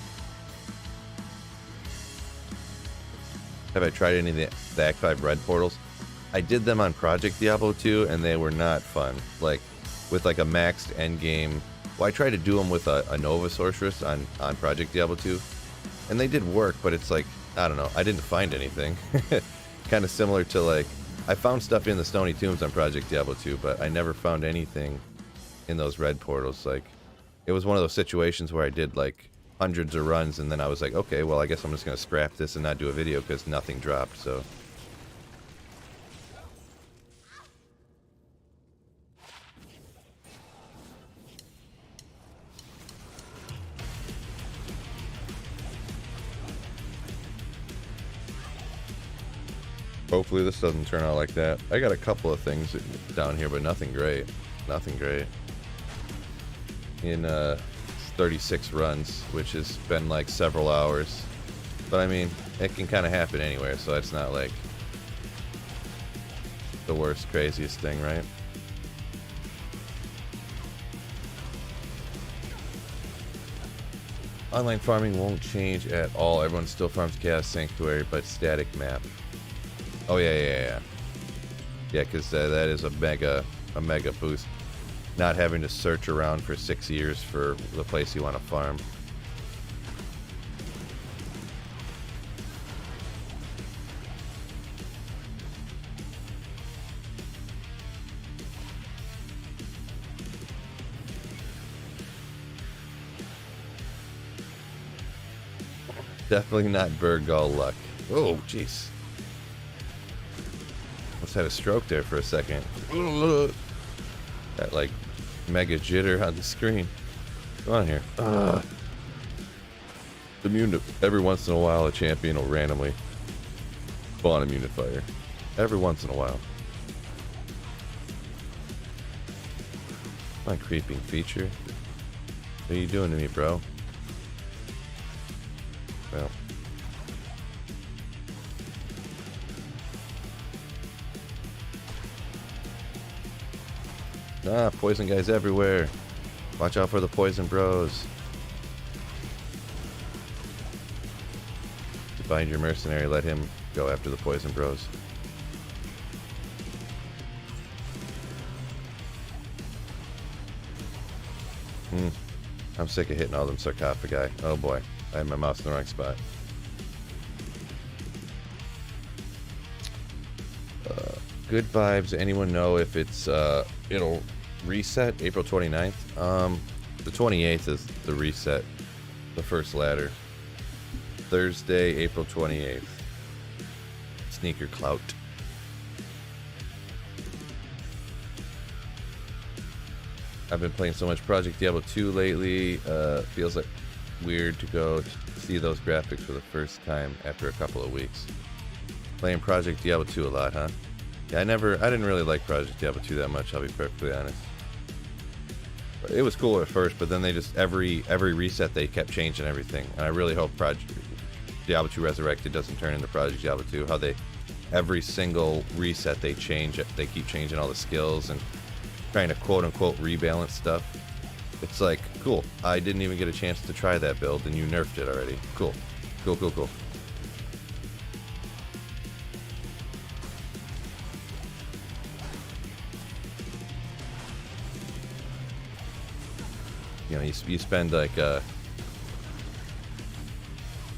Have I tried any of the Act 5 red portals? I did them on Project Diablo 2 and they were not fun. Like, with like a maxed end game. Well, I tried to do them with a Nova Sorceress on Project Diablo 2, and they did work, but it's like, I don't know, I didn't find anything. Kind of similar to like, I found stuff in the Stoney Tombs on Project Diablo 2, but I never found anything in those red portals. Like, it was one of those situations where I did like hundreds of runs, and then I was like, okay, well, I guess I'm just going to scrap this and not do a video because nothing dropped, so. Hopefully this doesn't turn out like that. I got a couple of things down here, but nothing great. Nothing great. In 36 runs, which has been like several hours. But I mean, it can kind of happen anywhere, so it's not like the worst, craziest thing, right? Online farming won't change at all. Everyone still farms Chaos Sanctuary, but static map. Oh yeah, because that is a mega boost. Not having to search around for 6 years for the place you want to farm. Definitely not Bergall luck. Oh, jeez. Almost had a stroke there for a second. That like mega jitter on the screen. Come on here. Immune to every once in a while a champion will randomly spawn immune to fire. Every once in a while. My creeping feature. What are you doing to me, bro? Well. Ah, poison guys everywhere. Watch out for the poison bros. To find your mercenary, let him go after the poison bros. I'm sick of hitting all them sarcophagi. Oh boy, I had my mouse in the wrong spot. Good vibes. Anyone know if it's it'll reset April 29th? The 28th is the reset, the first ladder. Thursday, April 28th. Sneaker clout. I've been playing so much Project Diablo 2 lately. Feels like weird to go see those graphics for the first time after a couple of weeks. Playing Project Diablo 2 a lot, huh? Yeah, I didn't really like Project Diablo 2 that much, I'll be perfectly honest. It was cool at first, but then they just, every reset they kept changing everything. And I really hope Project Diablo 2 Resurrected doesn't turn into Project Diablo 2. How every single reset they change, they keep changing all the skills and trying to quote-unquote rebalance stuff. It's like, cool, I didn't even get a chance to try that build and you nerfed it already. Cool. Cool. You know, you spend like you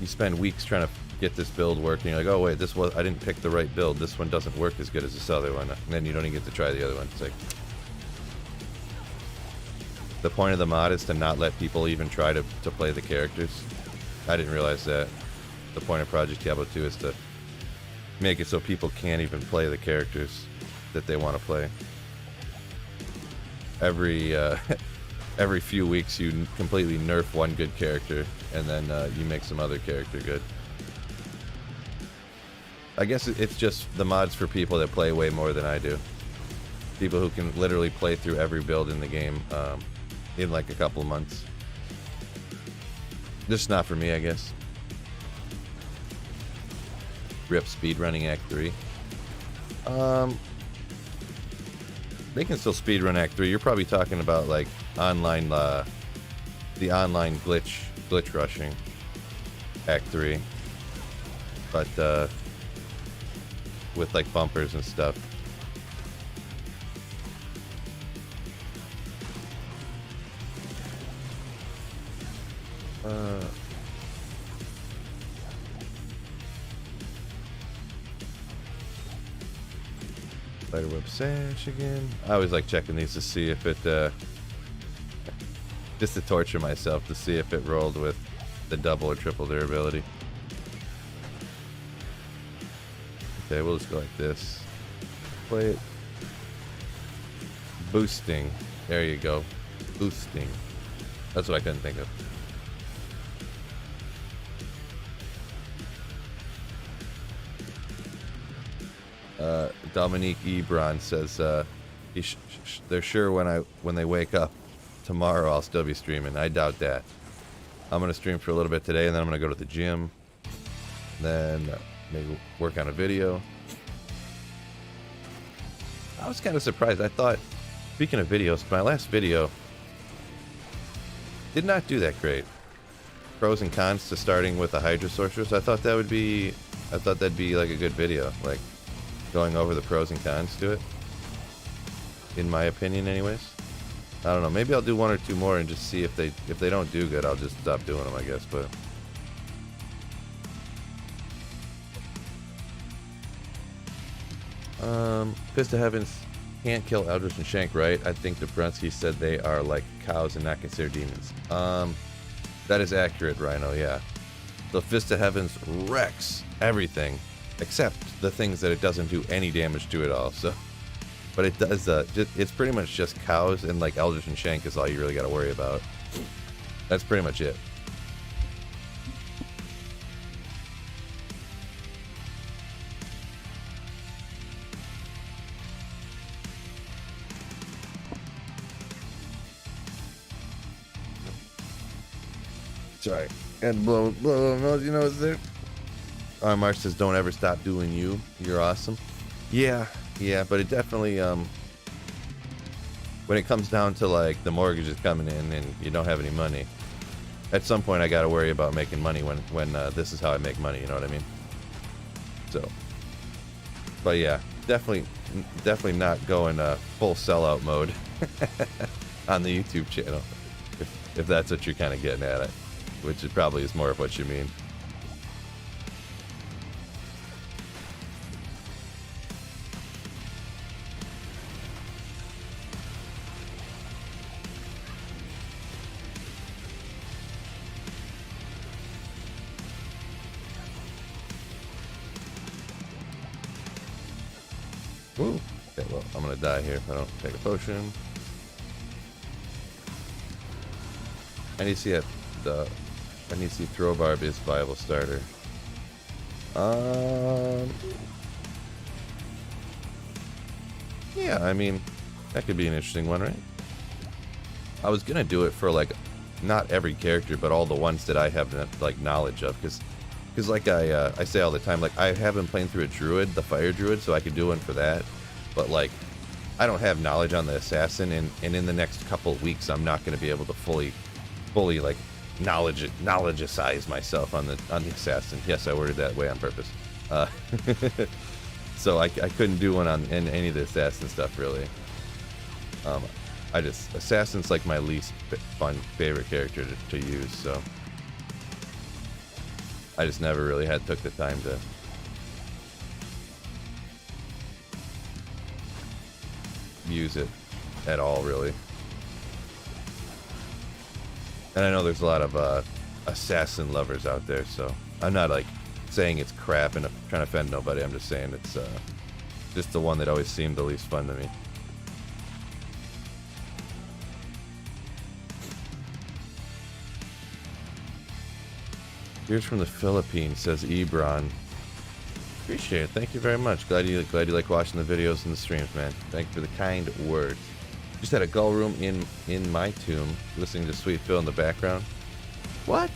spend weeks trying to get this build working. You're like, oh wait, I didn't pick the right build. This one doesn't work as good as this other one, and then you don't even get to try the other one. It's like, the point of the mod is to not let people even try to play the characters. I didn't realize that. The point of Project Diablo 2 is to make it so people can't even play the characters that they want to play. Every every few weeks you completely nerf one good character, and then you make some other character good. I guess it's just the mods for people that play way more than I do. People who can literally play through every build in the game in like a couple of months. Just not for me, I guess. Rip speedrunning Act 3. They can still speedrun Act 3. You're probably talking about like online, the online glitch rushing Act 3. But with like bumpers and stuff. Spiderweb Sash again. I always like checking these to see if it, just to torture myself to see if it rolled with the double or triple durability. Okay, we'll just go like this. Play it. Boosting. There you go. Boosting. That's what I couldn't think of. Dominique Ebron says they're sure when they wake up tomorrow I'll still be streaming. I doubt that. I'm gonna stream for a little bit today, and then I'm gonna go to the gym. Then maybe work on a video. I was kind of surprised. I thought, speaking of videos, my last video did not do that great. Pros and cons to starting with a Hydra Sorceress. I thought that'd be like a good video, like going over the pros and cons to it. In my opinion, anyways. I don't know. Maybe I'll do one or two more and just see if they don't do good. I'll just stop doing them, I guess. But Fist of Heavens can't kill Eldritch and Shank, right? I think Dobrunsky said they are like cows and not considered demons. That is accurate, Rhino. Yeah. The Fist of Heavens wrecks everything except the things that it doesn't do any damage to at all. So, but it does. It's pretty much just cows, and like Eldritch and Shank is all you really got to worry about. That's pretty much it. Sorry. And blow nose, you know, is there? Mark says, don't ever stop doing you. You're awesome. Yeah, but it definitely, when it comes down to like the mortgage is coming in and you don't have any money, at some point I got to worry about making money when this is how I make money, you know what I mean? So, but yeah, definitely not going full sellout mode on the YouTube channel, if that's what you're kind of getting at, which it probably is more of what you mean. Woo. Okay, well, I'm gonna die here if I don't take a potion. I need to see throw barb is viable starter. Yeah, I mean, that could be an interesting one, right? I was gonna do it for like not every character, but all the ones that I have like knowledge of, because like I say all the time, like I have been playing through a druid, the fire druid, so I could do one for that. But like, I don't have knowledge on the assassin, and in the next couple of weeks, I'm not going to be able to fully like knowledge-size myself on the assassin. Yes, I worded that way on purpose. So I couldn't do one on any of the assassin stuff really. Assassin's like my least favorite character to use, so I just never really took the time to use it at all, really. And I know there's a lot of assassin lovers out there, so I'm not like saying it's crap and trying to offend nobody. I'm just saying it's just the one that always seemed the least fun to me. Here's from the Philippines, says Ebron. Appreciate it. Thank you very much. Glad you like watching the videos and the streams, man. Thank you for the kind words. Just had a gull room in my tomb, listening to Sweet Phil in the background. What?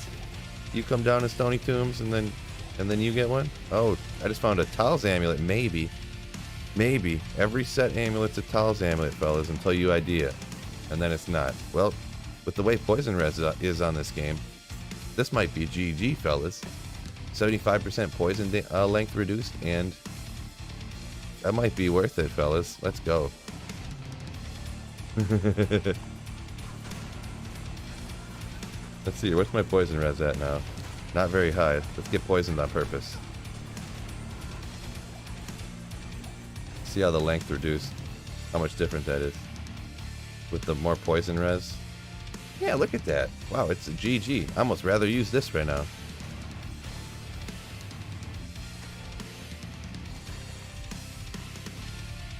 You come down to Stoney tombs and then you get one? Oh, I just found a Tal's amulet. Maybe every set amulet's a Tal's amulet, fellas, until you ID it, and then it's not. Well, with the way poison res is on this game, this might be GG, fellas. 75% poison length reduced, and that might be worth it, fellas. Let's go. Let's see, what's my poison res at now? Not very high. Let's get poisoned on purpose. See how the length reduced, how much different that is with the more poison res. Yeah, look at that. Wow, it's a GG. I almost rather use this right now.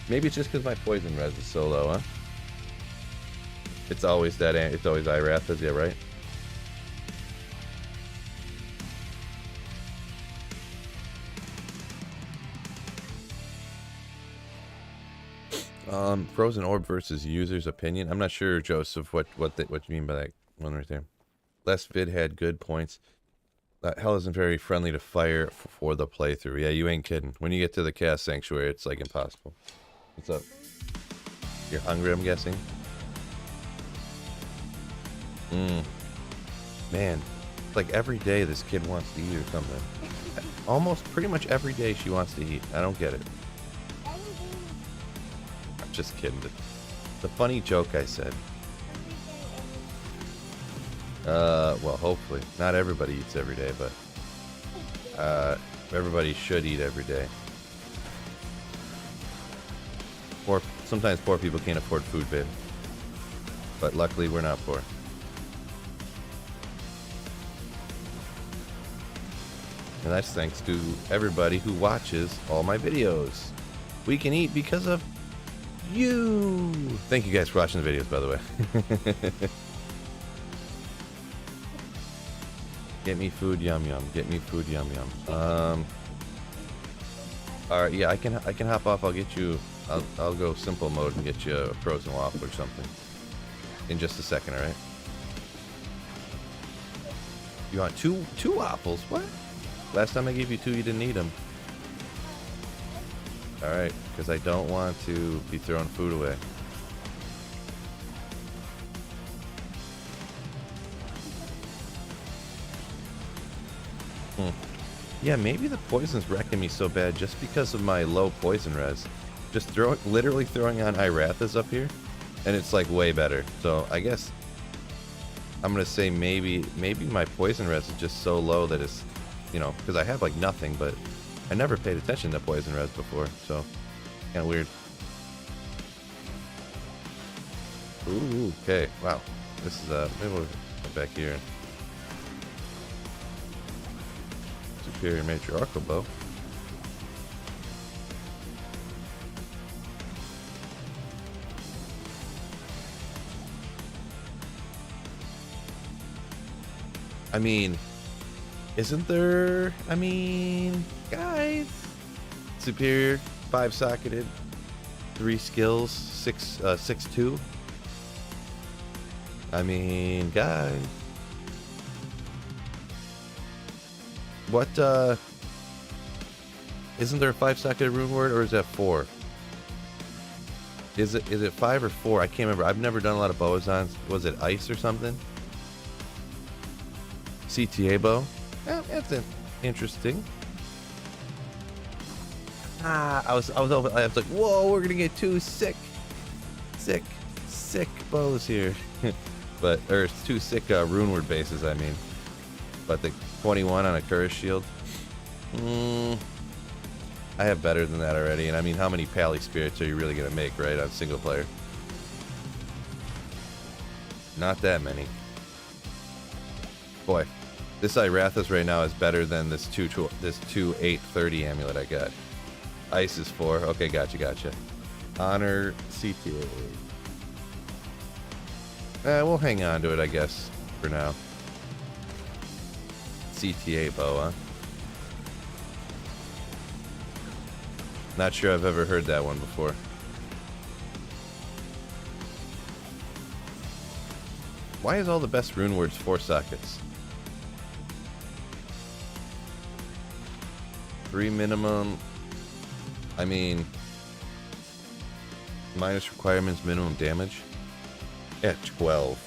Maybe it's just because my poison res is so low, huh? It's always that. It's always Irathas, yeah, right? Frozen orb versus user's opinion. I'm not sure, Joseph, what you mean by that one right there. Last vid had good points. Hell isn't very friendly to fire for the playthrough. Yeah, you ain't kidding. When you get to the Chaos Sanctuary, it's like impossible. What's up? You're hungry, I'm guessing? Man, it's like every day this kid wants to eat or something. Almost pretty much every day she wants to eat. I don't get it. I'm just kidding. It's a funny joke I said. Well, hopefully. Not everybody eats every day, but everybody should eat every day. Or sometimes poor people can't afford food, babe. But luckily we're not poor. And that's thanks to everybody who watches all my videos. We can eat because of you. Thank you guys for watching the videos, by the way. Get me food, yum yum. Get me food, yum yum. All right, yeah, I can hop off. I'll get you. I'll go simple mode and get you a frozen waffle or something in just a second. All right. You want two waffles? What? Last time I gave you 2, you didn't eat them. All right, because I don't want to be throwing food away. Yeah, maybe the poison's wrecking me so bad just because of my low poison res. Just literally throwing on Irathas up here, and it's like way better. So I guess I'm gonna say maybe my poison res is just so low that it's, you know, because I have like nothing, but I never paid attention to poison res before, so kind of weird. Ooh, okay, wow. This is maybe we'll go back here. Superior matriarchal bow. I mean, isn't there? I mean, guys, superior, 5-socketed, 3 skills, 6'2". I mean, guys, what? Isn't there a 5-socketed rune word, or is that 4? Is it 5 or 4? I can't remember. I've never done a lot of boazons. Was it ice or something? CTA bow. Yeah, that's interesting. I was like, whoa, we're gonna get 2 sick bows here. But or 2 sick runeward bases, I mean. But the 21 on a Curse shield. I have better than that already, and I mean, how many Pally spirits are you really gonna make, right, on single player? Not that many. Boy, this Irathis right now is better than this 2-830 amulet I got. Ice is 4. Okay, gotcha. Honor CTA. We'll hang on to it, I guess, for now. CTA bow, huh? Not sure I've ever heard that one before. Why is all the best rune words 4 sockets? 3 minimum. I mean, minus requirements, minimum damage. At 12.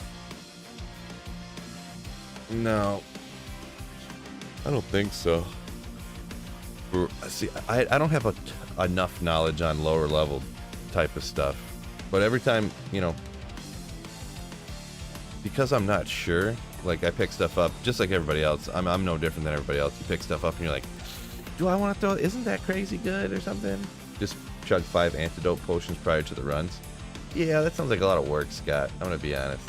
No, I don't think so. See, I don't have enough knowledge on lower level type of stuff, but every time, you know, because I'm not sure, like I pick stuff up just like everybody else. I'm no different than everybody else. You pick stuff up and you're like, do I want to throw? Isn't that crazy good or something? Just chug 5 antidote potions prior to the runs. Yeah, that sounds like a lot of work, Scott. I'm gonna be honest.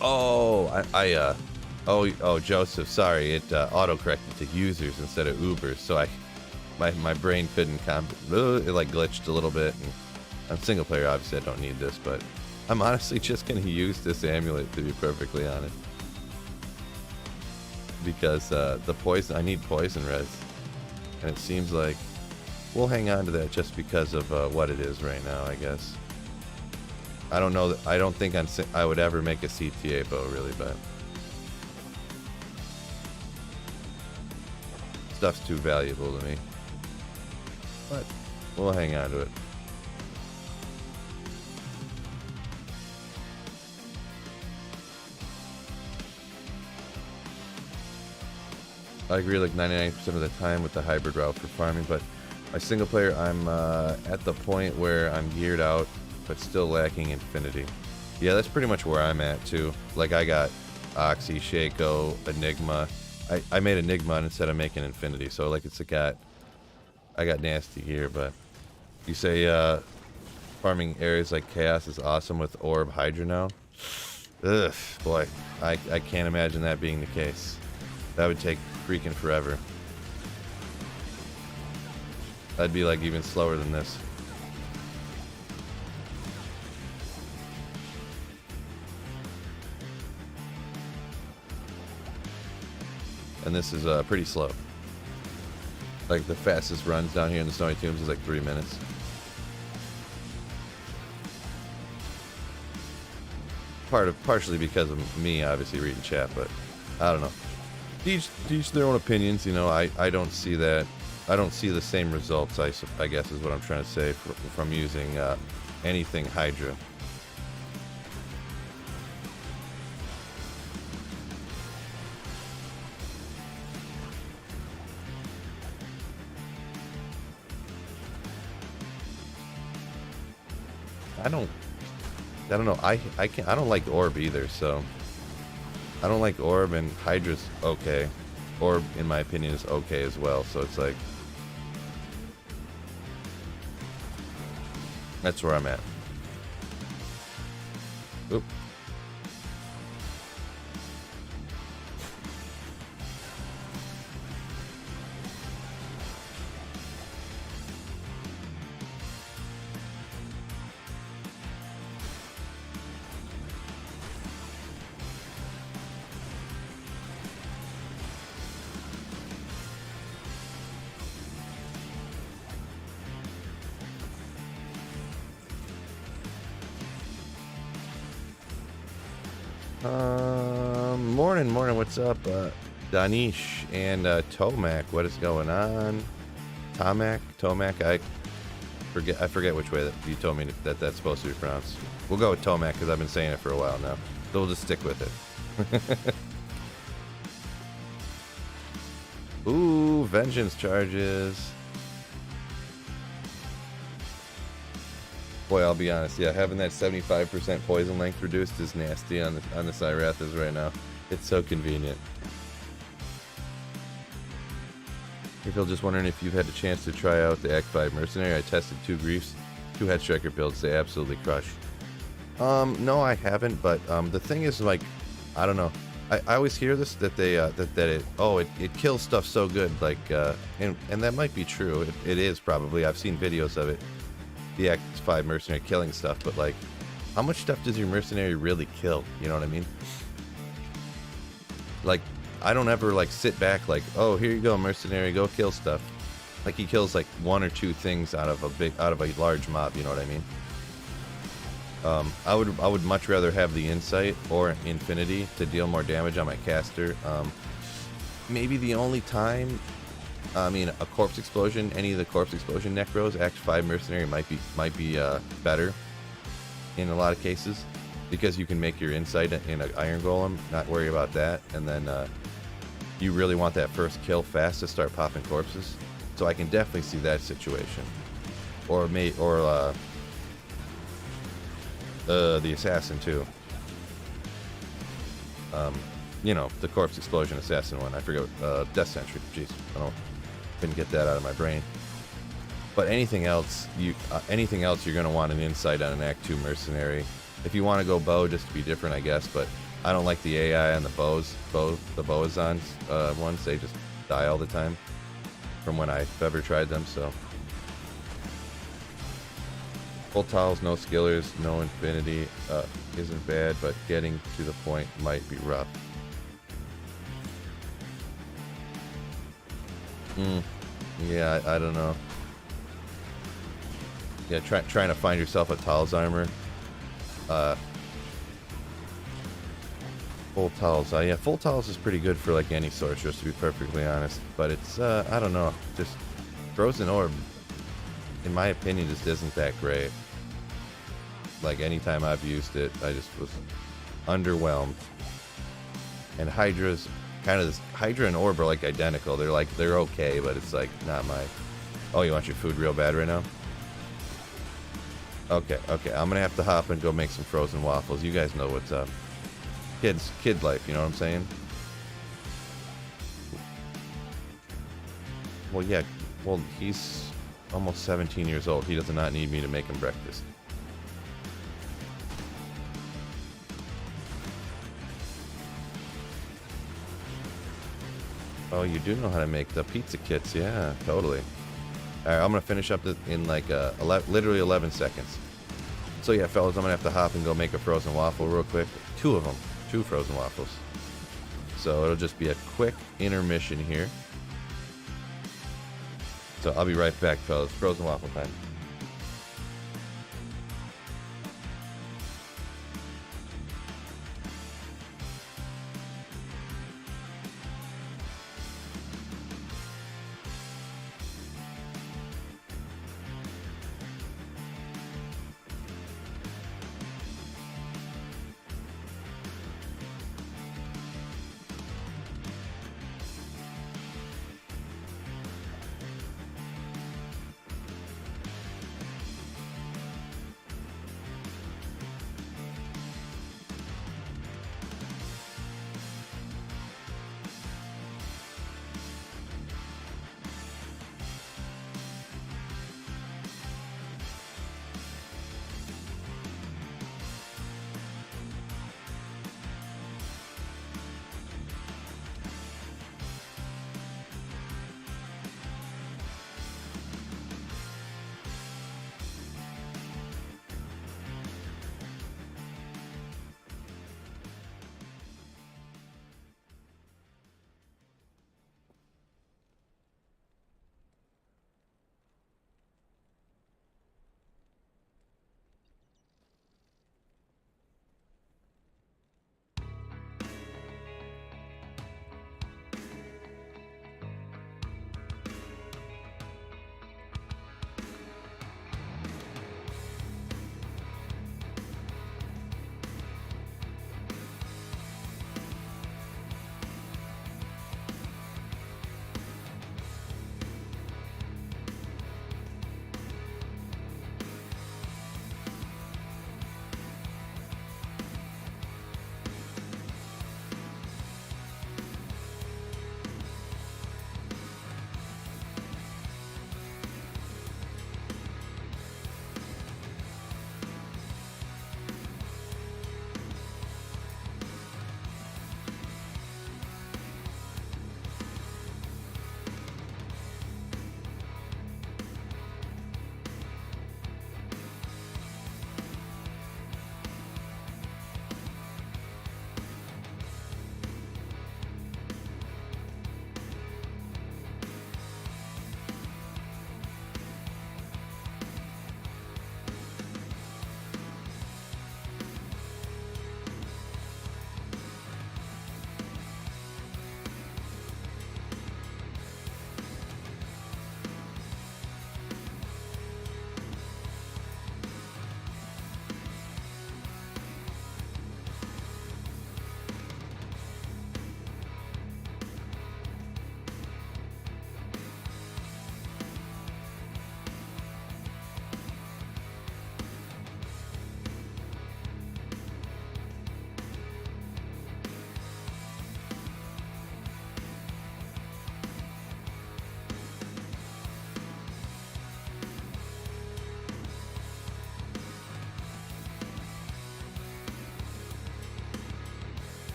Oh, oh, Joseph. Sorry, it auto-corrected to users instead of Ubers, so my brain couldn't it like glitched a little bit. And on single player, obviously, I don't need this, but I'm honestly just gonna use this amulet, to be perfectly honest, because the poison. I need poison res, and it seems like we'll hang on to that just because of what it is right now, I guess. I don't know. I don't think I would ever make a CTA bow, really, but stuff's too valuable to me. But we'll hang on to it. I agree like 99% of the time with the hybrid route for farming, but my single player, I'm at the point where I'm geared out, but still lacking Infinity. Yeah, that's pretty much where I'm at too. Like I got Oxy, Shaco, Enigma. I made Enigma instead of making Infinity, so like I got nasty gear. But you say farming areas like Chaos is awesome with Orb Hydra now. Ugh, boy, I can't imagine that being the case. That would take freaking forever. That'd be like even slower than this. And this is pretty slow. Like the fastest runs down here in the Stoney Tombs is like 3 minutes. Partially because of me obviously reading chat, but I don't know. Each their own opinions, you know. I don't see that. I don't see the same results, I guess is what I'm trying to say, from using anything Hydra. I don't know. I don't like Orb either, so I don't like Orb, and Hydra's okay. Orb, in my opinion, is okay as well, so it's like that's where I'm at. Oop. Morning, what's up? Danish and Tomac, what is going on? Tomac, I forget which way that you told me that's supposed to be pronounced. We'll go with Tomac because I've been saying it for a while now. So we'll just stick with it. Ooh, vengeance charges. Boy, I'll be honest, yeah, having that 75% poison length reduced is nasty on the Irathis right now. It's so convenient. If you're just wondering if you've had a chance to try out the Act 5 Mercenary, I tested 2 Griefs, 2 Head Striker builds, they absolutely crush. No, I haven't, but the thing is, like, I don't know. I always hear this that they it kills stuff so good, like and that might be true. It is probably. I've seen videos of it. The X5 mercenary killing stuff, but like, how much stuff does your mercenary really kill? You know what I mean? Like, I don't ever like sit back like, oh, here you go, mercenary, go kill stuff. Like, he kills like 1 or 2 things out of a large mob. You know what I mean? I would much rather have the insight or infinity to deal more damage on my caster. Maybe the only time, I mean, a corpse explosion, any of the corpse explosion necros, Act 5 mercenary might be better in a lot of cases, because you can make your insight in an iron golem, not worry about that, and then you really want that first kill fast to start popping corpses. So I can definitely see that situation, or the assassin too. You know, the corpse explosion assassin one. I forget. Death Sentry. Jeez, couldn't get that out of my brain. But anything else, you're gonna want an insight on an Act 2 mercenary. If you want to go bow, just to be different, I guess. But I don't like the AI on the the Boazons ones. They just die all the time. From when I've ever tried them, so. Full towels, no skillers, no infinity isn't bad, but getting to the point might be rough. Yeah, I don't know. Yeah, trying to find yourself a Towels armor. Full Towels, yeah, Full Towels is pretty good for like any sorceress, to be perfectly honest. But it's, I don't know, just Frozen Orb, in my opinion, just isn't that great. Like, anytime I've used it, I just was underwhelmed. And Hydra's kind of this, Hydra and Orb are like identical. They're okay, but it's like not my. Oh, you want your food real bad right now? Okay, I'm gonna have to hop and go make some frozen waffles. You guys know what's up. Kid life, you know what I'm saying? Well, yeah, well, he's almost 17 years old. He does not need me to make him breakfast. Oh, you do know how to make the pizza kits, yeah, totally. Alright, I'm gonna finish up in like literally 11 seconds. So yeah, fellas, I'm gonna have to hop and go make a frozen waffle real quick. 2 of them, 2 frozen waffles. So it'll just be a quick intermission here. So I'll be right back, fellas. Frozen waffle time.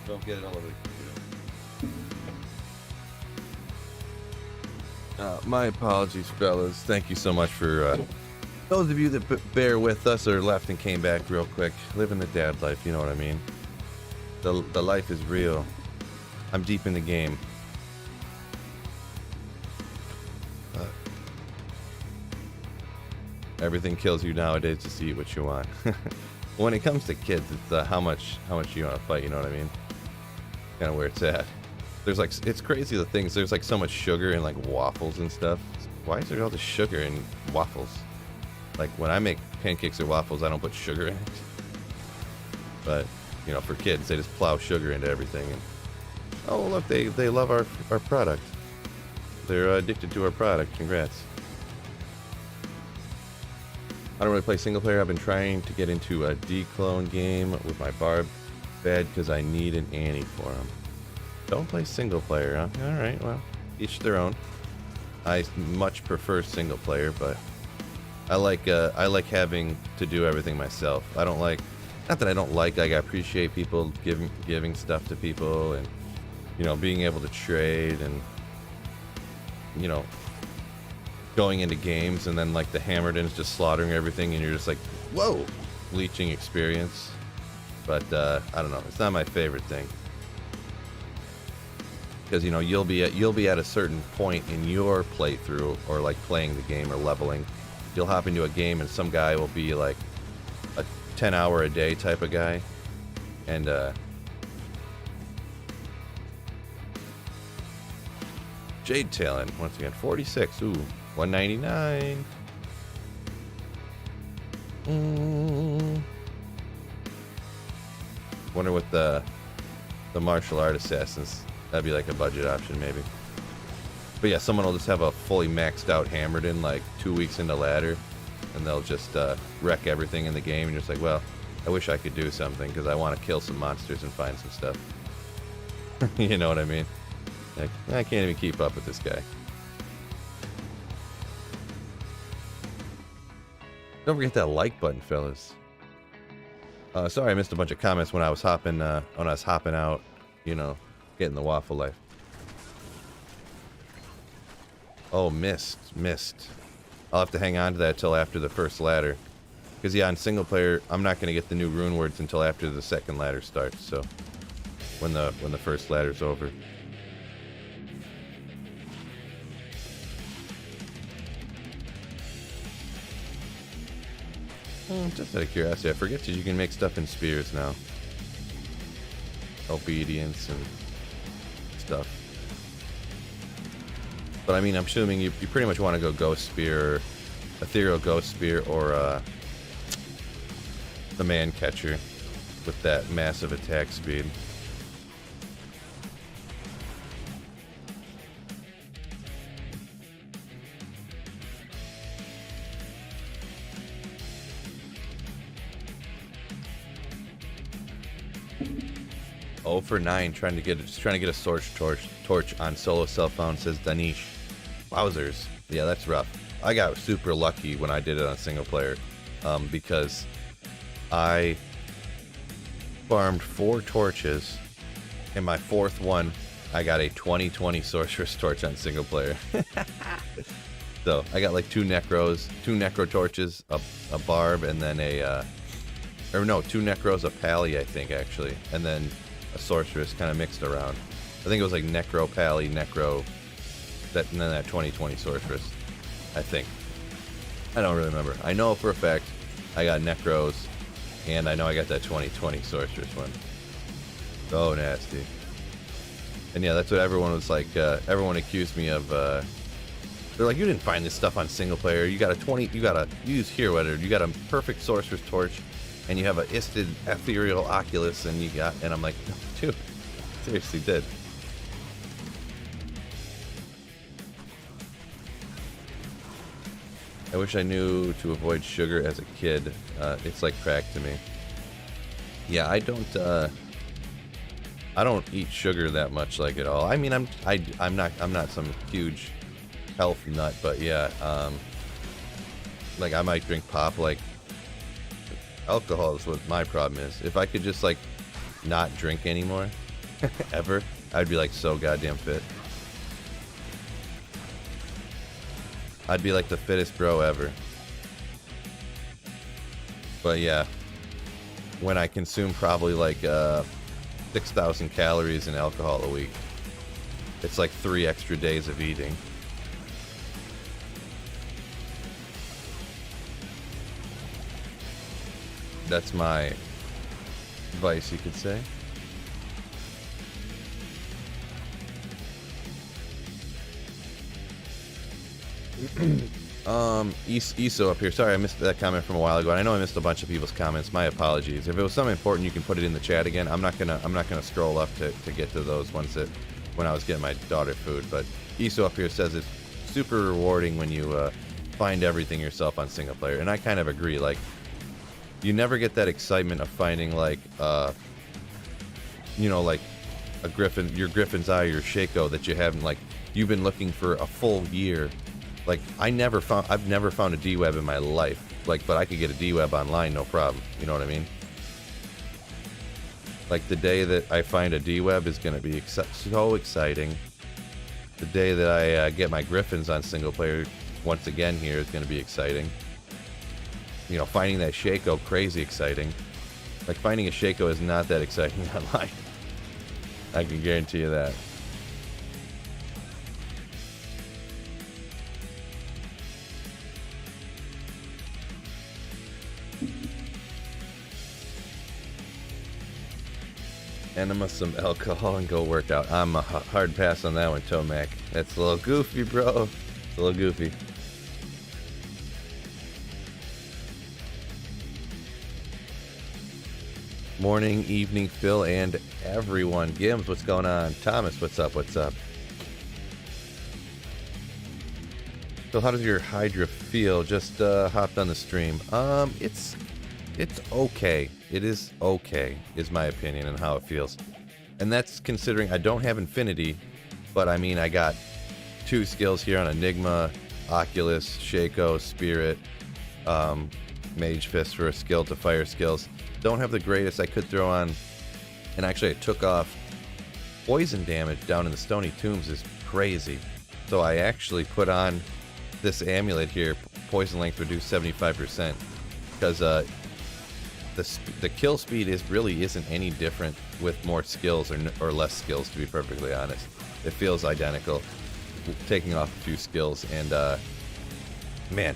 Don't get it all over the computer. My apologies, fellas. Thank you so much for those of you that bear with us or left and came back real quick. Living the dad life, you know what I mean? The life is real. I'm deep in the game. Everything kills you nowadays just to eat what you want. When it comes to kids, it's how much you want to fight, you know what I mean? Kind of where it's at. There's like, it's crazy the things, there's like so much sugar in like waffles and stuff. Why is there all this sugar in waffles? Like when I make pancakes or waffles, I don't put sugar in it. But, you know, for kids, they just plow sugar into everything. And oh, look, they love our product. They're addicted to our product. Congrats. I don't really play single player. I've been trying to get into a D-clone game with my Barb. Bad because I need an Annie for him. Don't play single player, huh? Alright, well, each their own. I much prefer single player, but I like having to do everything myself. I don't like, not that I don't like, I appreciate people giving stuff to people and, you know, being able to trade and, you know, going into games and then like the Hammerden's just slaughtering everything and you're just like, whoa, leeching experience. But I don't know, it's not my favorite thing. Because, you know, you'll be at a certain point in your playthrough or like playing the game or leveling. You'll hop into a game and some guy will be like a 10-hour a day type of guy. And Jade Talon, once again, 46. Ooh, 199. Wonder what the martial art assassins. That'd be like a budget option, maybe. But yeah, someone will just have a fully maxed out Hammerden like 2 weeks into ladder, and they'll just wreck everything in the game, and you're just like, well, I wish I could do something because I want to kill some monsters and find some stuff. You know what I mean? Like, I can't even keep up with this guy. Don't forget that like button, fellas. Sorry I missed a bunch of comments when I was hopping out, you know, getting the waffle life. Oh, missed. I'll have to hang on to that till after the first ladder. Because yeah, on single player, I'm not going to get the new rune words until after the second ladder starts, so when the first ladder's over. Just out of curiosity, I forget that you can make stuff in spears now. Obedience and stuff. But I mean, I'm assuming you pretty much want to go Ghost Spear, Ethereal Ghost Spear, or the Man Catcher with that massive attack speed. Oh for 9, trying to get a Scorch torch on solo cell phone, says Danish. Wowzers. Yeah, that's rough. I got super lucky when I did it on single player, because I farmed 4 torches, and my 4th one, I got a 20/20 sorceress torch on single player. So I got like 2 necro torches, a barb, and then or no, 2 necros, a pally, I think actually, and then a sorceress kind of mixed around. I think it was like necro, pally, necro, and then that 20/20 sorceress, I think. I don't really remember. I know for a fact I got necros, and I know I got that 20/20 sorceress one. So nasty. And yeah, that's what everyone was like. Everyone accused me of. They're like, you didn't find this stuff on single player. You got a use here, whether you got a perfect sorceress torch, and you have a Isted Ethereal Oculus, and I'm like, dude, seriously did. I wish I knew to avoid sugar as a kid. It's like crack to me. Yeah, I don't eat sugar that much, like, at all. I mean, I'm not some huge health nut, but yeah, like I might drink pop. Like, alcohol is what my problem is. If I could just like not drink anymore, ever. I'd be like so goddamn fit. I'd be like the fittest bro ever. But yeah, when I consume probably like 6,000 calories in alcohol a week, it's like 3 extra days of eating. That's my vice, you could say. ESO up here. Sorry, I missed that comment from a while ago. And I know I missed a bunch of people's comments. My apologies. If it was something important, you can put it in the chat again. I'm not gonna scroll up to get to those ones that when I was getting my daughter food. But ESO up here says it's super rewarding when you find everything yourself on single player, and I kind of agree. Like, you never get that excitement of finding like you know, like a griffin, your griffin's eye, your Shaco that you haven't, like, you've been looking for a full year. Like, I've never found a D-web in my life. Like, but I could get a D-web online, no problem. You know what I mean? Like, the day that I find a D-web is going to be so exciting. The day that I get my griffins on single player once again here is going to be exciting. You know, finding that Shaco, crazy exciting. Like, finding a Shaco is not that exciting online. I can guarantee you that. Enema some alcohol and go work out. I'm a hard pass on that one, Tomac. That's a little goofy, bro. It's a little goofy. Morning, evening, Phil, and everyone. Gims, what's going on? Thomas, what's up? What's up? Phil, how does your Hydra feel? Just hopped on the stream. It's okay. It is okay, is my opinion on how it feels. And that's considering I don't have Infinity, but I mean, I got 2 skills here on Enigma, Oculus, Shaco, Spirit, Mage Fist for a skill to fire skills. Don't have the greatest. I could throw on, and actually I took off poison damage down in the Stoney tombs is crazy. So I actually put on this amulet here, poison length reduced 75%, because the kill speed really isn't any different with more skills or less skills, to be perfectly honest. It feels identical, taking off a few skills, and man,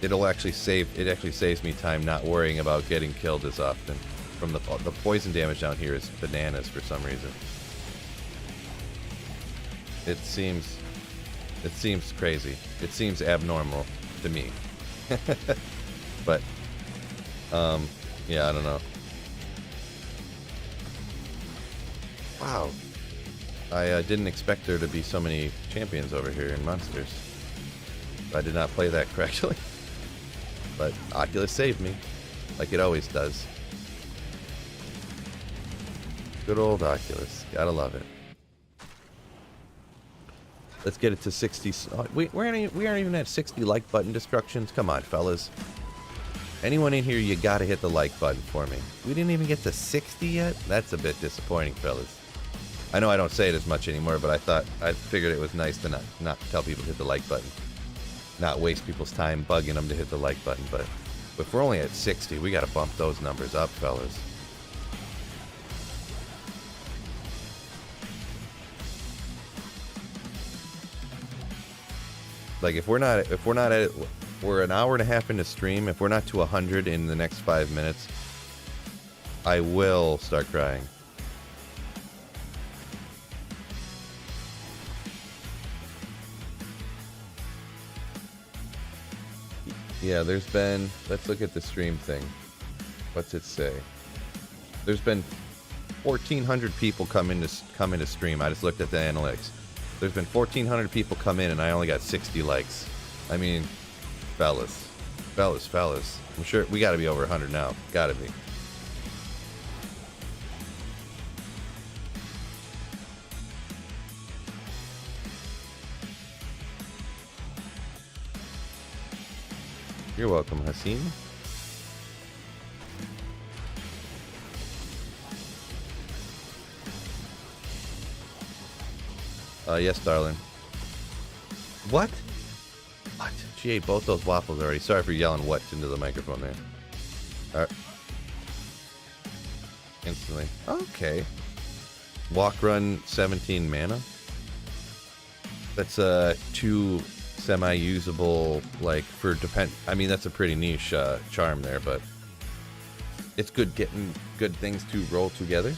it actually saves me time not worrying about getting killed as often. From the poison damage down here is bananas for some reason. It seems crazy. It seems abnormal to me. But yeah, I don't know. Wow. I didn't expect there to be so many champions over here in Monsters. I did not play that correctly. But Oculus saved me, like it always does. Good old Oculus. Gotta love it. Let's get it to 60. We aren't even at 60 like button destructions. Come on, fellas. Anyone in here, you gotta hit the like button for me. We didn't even get to 60 yet? That's a bit disappointing, fellas. I know I don't say it as much anymore, but I figured it was nice to not tell people to hit the like button. Not waste people's time bugging them to hit the like button, but if we're only at 60, we gotta bump those numbers up, fellas. Like, if we're not at it, we're an hour and a half into stream. If we're not to 100 in the next 5 minutes, I will start crying. Yeah, there's been, let's look at the stream thing. What's it say? There's been 1,400 people come into stream. I just looked at the analytics. There's been 1,400 people come in, and I only got 60 likes. I mean, fellas. I'm sure we gotta be over 100 now. Gotta be. You're welcome, Hasim. Yes, darling. What? What? She ate both those waffles already. Sorry for yelling what into the microphone there. Alright. Instantly. Okay. Walk run 17 mana. That's 2 semi-usable, like, for I mean, that's a pretty niche charm there, but it's good getting good things to roll together.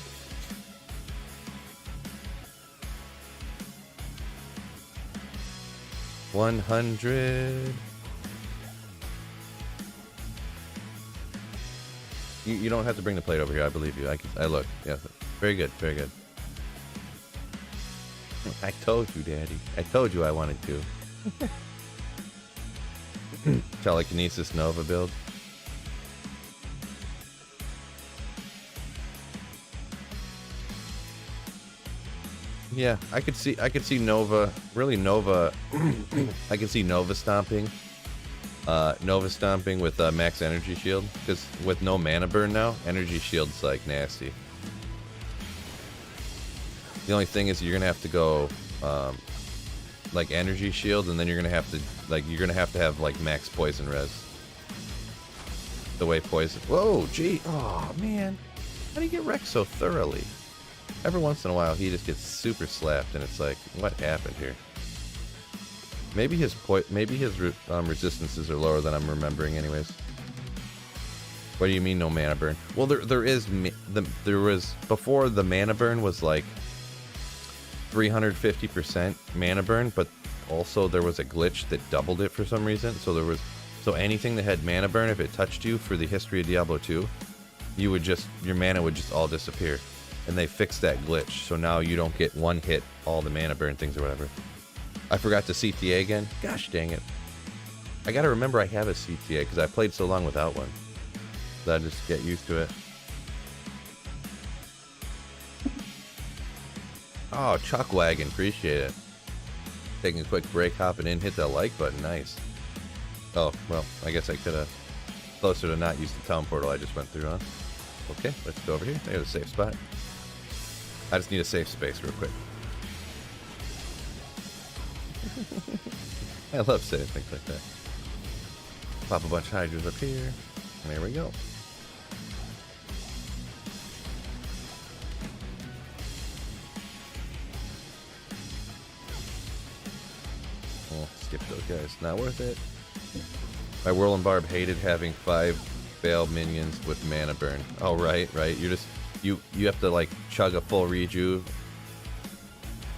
$100. You don't have to bring the plate over here. I believe you. I look. Yeah. Very good. Very good. I told you, Daddy. I told you I wanted to. Telekinesis Nova build. Yeah, I could see Nova, really Nova, I could see Nova stomping with max energy shield, because with no mana burn now, energy shield's like nasty. The only thing is you're gonna have to go like energy shield, and then you're gonna have to have like max poison res. The way poison. Whoa, gee, oh man, how do you get wrecked so thoroughly? Every once in a while, he just gets super slapped, and it's like, what happened here? Maybe his resistances are lower than I'm remembering, anyways. What do you mean, no mana burn? Well, there was before the mana burn was like 350% mana burn, but also there was a glitch that doubled it for some reason. So anything that had mana burn, if it touched you for the history of Diablo 2, your mana would just all disappear. And they fixed that glitch, so now you don't get one hit all the mana burn things or whatever. I forgot to CTA again. Gosh dang it. I gotta remember I have a CTA because I played so long without one. So I just get used to it. Oh, Chuck Wagon, appreciate it. Taking a quick break, hopping in, hit that like button, nice. Oh, well, I guess I could have closer to not use the town portal I just went through, huh? Okay, let's go over here. There's a safe spot. I just need a safe space real quick. I love saying things like that. Pop a bunch of hydras up here. And there we go. Oh, skip those guys. Not worth it. My Whirl and Barb hated having 5 Veil minions with mana burn. Oh, right. You're just... You have to, like, chug a full rejuve.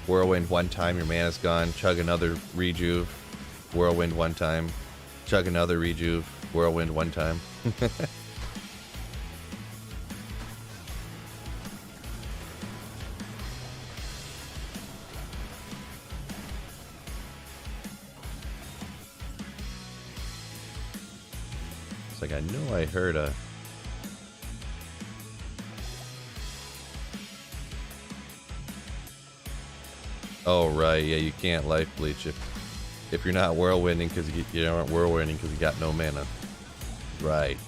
Whirlwind one time, your mana's gone. Chug another rejuve. Whirlwind one time. Chug another rejuve. Whirlwind one time. It's like, I know I heard a... Oh, right, yeah, you can't life bleach if you're not whirlwinding because you aren't whirlwinding because you got no mana. Right.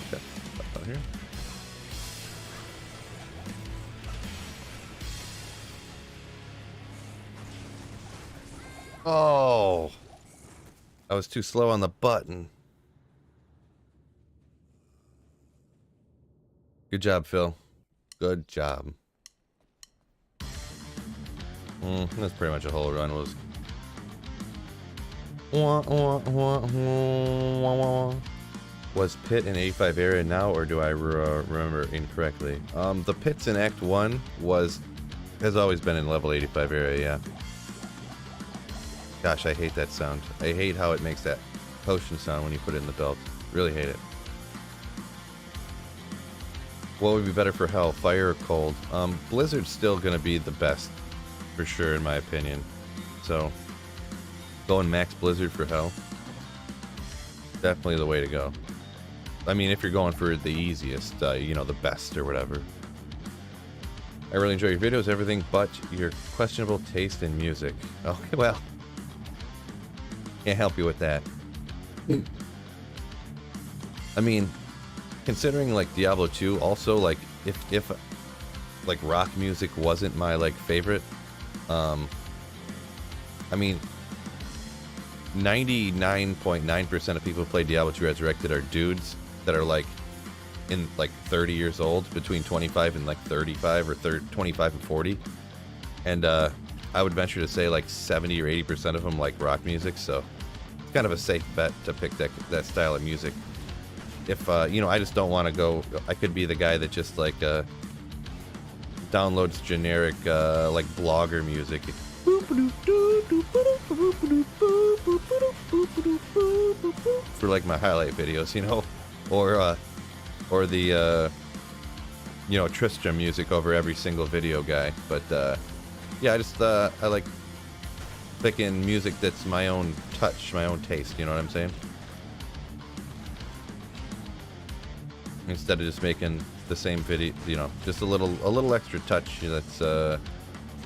Okay, up out here. Oh! I was too slow on the button. Good job, Phil. Good job. That's pretty much a whole run. Was Pit in 85 area now, or do I remember incorrectly? The Pits in Act 1 has always been in level 85 area, yeah. Gosh, I hate that sound. I hate how it makes that potion sound when you put it in the belt. Really hate it. What would be better for hell, fire or cold? Blizzard's still gonna be the best, for sure, in my opinion. So, going max blizzard for hell, definitely the way to go. I mean, if you're going for the easiest, you know, the best or whatever. I really enjoy your videos, everything but your questionable taste in music. Okay, well, can't help you with that. I mean, considering like Diablo 2, also like if like rock music wasn't my like favorite, I mean, 99.9% of people who play Diablo 2 Resurrected are dudes that are like in like 30 years old, between 25 and like 35 or 25 and 40. And I would venture to say like 70 or 80% of them like rock music, so it's kind of a safe bet to pick that style of music. If, you know, I just don't want to go, I could be the guy that just like downloads generic like blogger music for like my highlight videos, you know, or the you know, Tristram music over every single video guy. But yeah, I just I like picking music that's my own touch, my own taste, you know what I'm saying? Instead of just making the same video, you know, just a little extra touch that's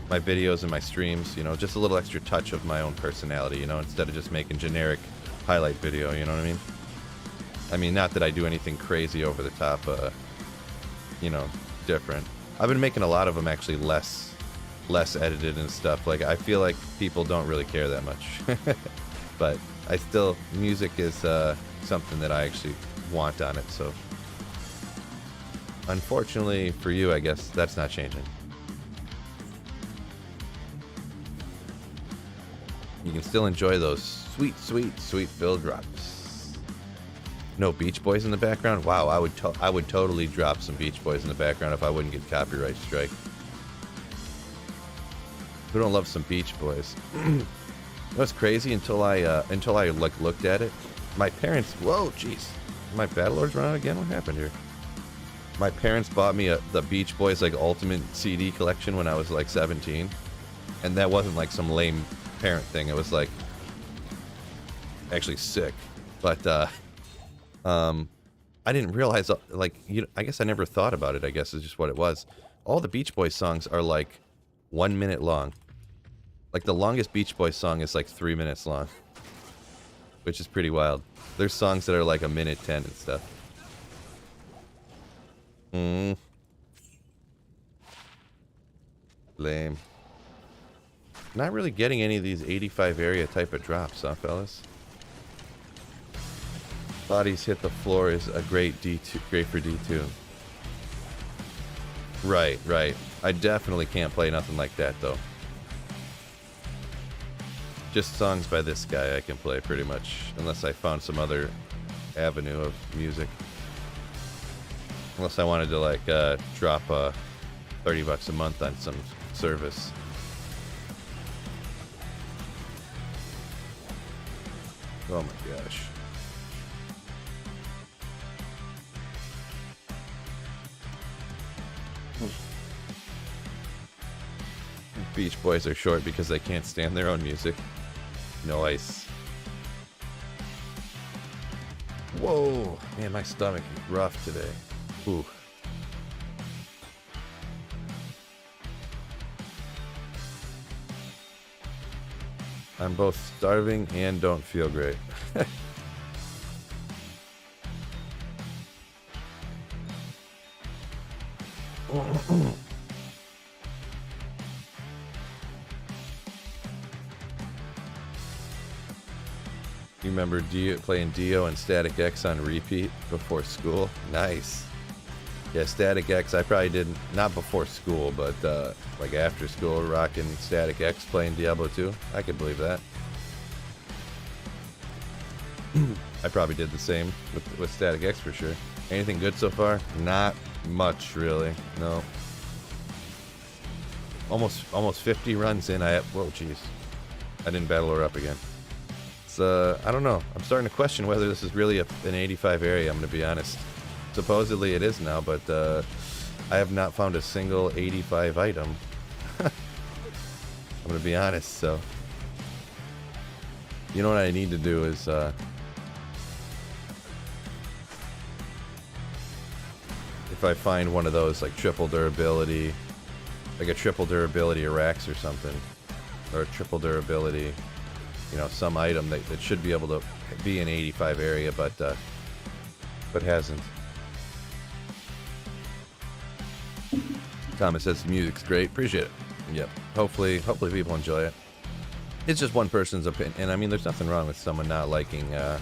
my videos and my streams, you know, just a little extra touch of my own personality, you know, instead of just making generic highlight video, you know what I mean? I mean, not that I do anything crazy over the top, you know, different. I've been making a lot of them actually less edited and stuff. Like, I feel like people don't really care that much. But I still, music is something that I actually want on it, so unfortunately for you, I guess that's not changing. You can still enjoy those sweet, sweet, sweet-filled drops. No Beach Boys in the background? Wow, I would totally drop some Beach Boys in the background if I wouldn't get copyright strike. Who don't love some Beach Boys? It was crazy until I like looked at it. My parents, whoa, jeez, my Battlelords run out again. What happened here? My parents bought me the Beach Boys like Ultimate CD collection when I was like 17, and that wasn't like some lame parent thing. It was like actually sick, but I didn't realize, like, I guess I never thought about it, I guess is just what it was. All the Beach Boys songs are like 1 minute long. Like the longest Beach Boys song is like 3 minutes long, which is pretty wild. There's songs that are like 1:10 and stuff. Lame. Not really getting any of these 85 area type of drops, huh, fellas? Bodies hit the floor is a great D2, great for D2. Right, right. I definitely can't play nothing like that, though. Just songs by this guy I can play pretty much, unless I found some other avenue of music. Unless I wanted to like drop $30 a month on some service. Oh my gosh. Beach Boys are short because they can't stand their own music. Nice. Whoa, man, my stomach is rough today. Ooh. I'm both starving and don't feel great. You remember playing Dio and Static X on repeat before school? Nice. Yeah, Static X, I probably did, not before school, but like after school, rocking Static X, playing Diablo 2. I could believe that. I probably did the same with Static X for sure. Anything good so far? Not much, really. No. Almost 50 runs in. Whoa, jeez. I didn't battle her up again. It's, I don't know. I'm starting to question whether this is really an 85 area, I'm going to be honest. Supposedly it is now, but I have not found a single 85 item. I'm going to be honest, so. You know what I need to do is, if I find one of those, like triple durability, like a triple durability Arax or something, or a triple durability, you know, some item that should be able to be in 85 area, but hasn't. Thomas says the music's great. Appreciate it. Yep. Hopefully people enjoy it. It's just one person's opinion, and I mean, there's nothing wrong with someone not liking a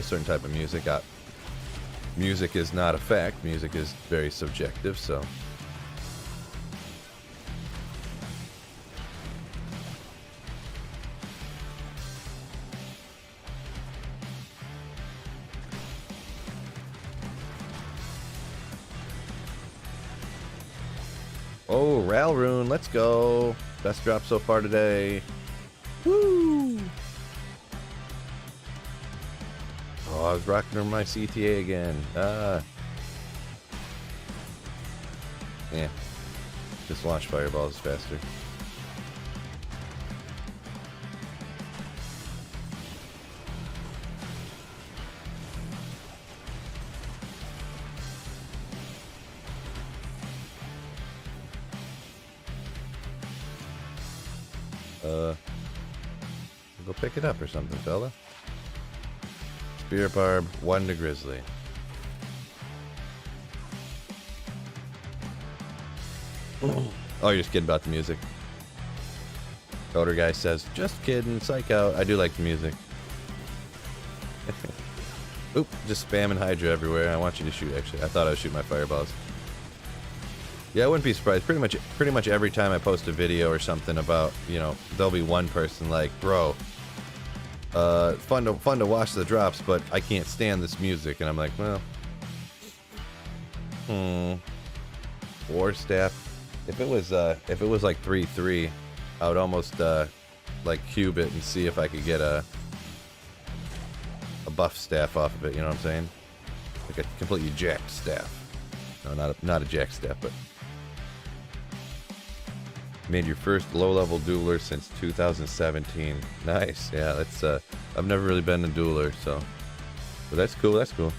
certain type of music. Music is not a fact. Music is very subjective, so. Oh, Ralrune, let's go. Best drop so far today. Woo! Oh, I was rocking my CTA again. Yeah. Just launch fireballs faster. Go pick it up or something, fella. Spirit Barb, 1 to Grizzly. Oh, you're just kidding about the music. Coder guy says, just kidding, psych out. I do like the music. Oop, just spamming Hydra everywhere. I want you to shoot, actually. I thought I was shooting my fireballs. Yeah, I wouldn't be surprised. Pretty much every time I post a video or something about, you know, there'll be one person like, bro, fun to watch the drops, but I can't stand this music. And I'm like, well, War Staff. If it was like 3-3, I would almost like cube it and see if I could get a buff staff off of it. You know what I'm saying? Like a completely jacked staff. No, not a jack staff, but made your first low-level dueler since 2017. Nice. Yeah, that's I've never really been a dueler, so but that's cool. That's cool.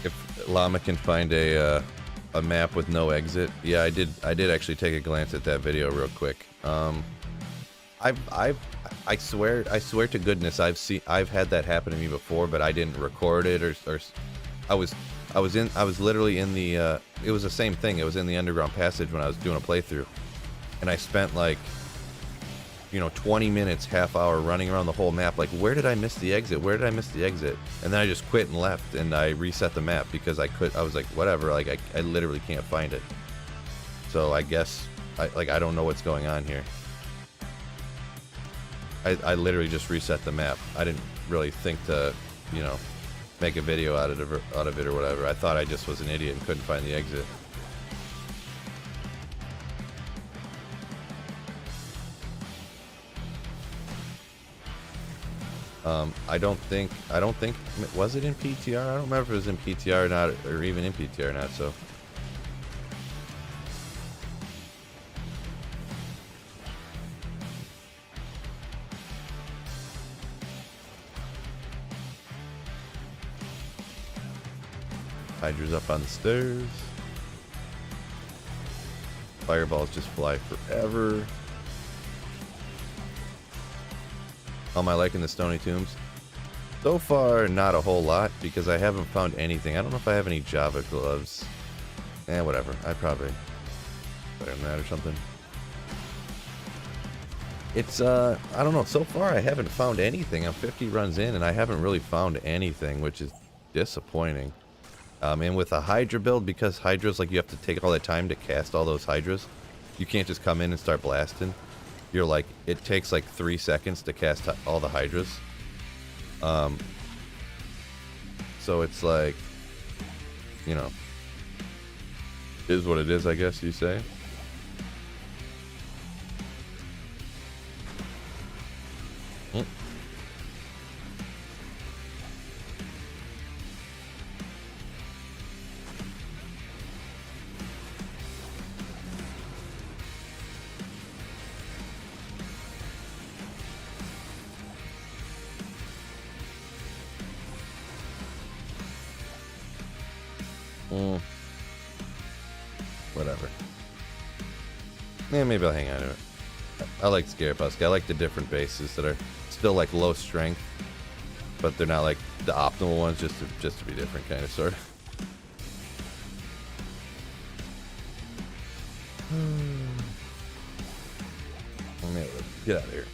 If Llama can find a map with no exit, yeah, I did actually take a glance at that video real quick. I swear to goodness I've had that happen to me before, but I didn't record it or I was literally in the it was the same thing. It was in the underground passage when I was doing a playthrough, and I spent like, you know, 20 minutes, half hour running around the whole map like, where did I miss the exit? Where did I miss the exit? And then I just quit and left, and I reset the map because I was like, whatever, like I literally can't find it. So I guess I don't know what's going on here. I literally just reset the map. I didn't really think to, you know, make a video out of it or whatever. I thought I just was an idiot and couldn't find the exit. I don't think, was it in PTR? I don't remember if it was in PTR or not, or even in PTR or not, so. Hydra's up on the stairs. Fireballs just fly forever. How am I liking the Stoney tombs? So far, not a whole lot, because I haven't found anything. I don't know if I have any Java gloves. Whatever. I'd probably better than that or something. It's, I don't know. So far, I haven't found anything. I'm 50 runs in, and I haven't really found anything, which is disappointing. And with a Hydra build, because Hydra's, like, you have to take all that time to cast all those Hydras. You can't just come in and start blasting. You're like, it takes like 3 seconds to cast all the Hydras. So it's like, you know, is what it is, I guess you say. Whatever. Yeah, maybe I'll hang on to it. I like Scarabusky. I like the different bases that are still like low strength, but they're not like the optimal ones, just to be different, kind of, sort of. Get out of here.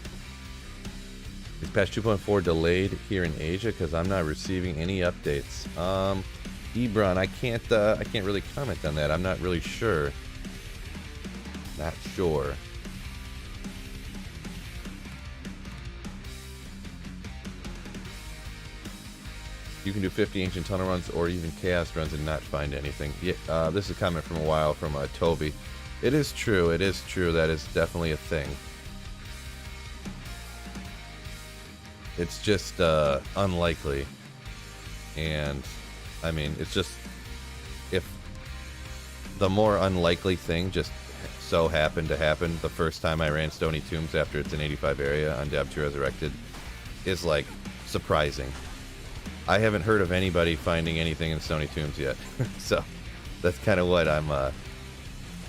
Is patch 2.4 delayed here in Asia? Because I'm not receiving any updates. Ebron, I can't really comment on that. I'm not really sure. Not sure. You can do 50 ancient tunnel runs or even chaos runs and not find anything. Yeah, this is a comment from a while from Toby. It is true. It is true. That is definitely a thing. It's just unlikely. And, I mean, it's just... If the more unlikely thing just so happened to happen the first time I ran Stoney Tombs after it's an 85 area on Dab 2 Resurrected is, like, surprising. I haven't heard of anybody finding anything in Stoney Tombs yet. So, that's kind of what I'm,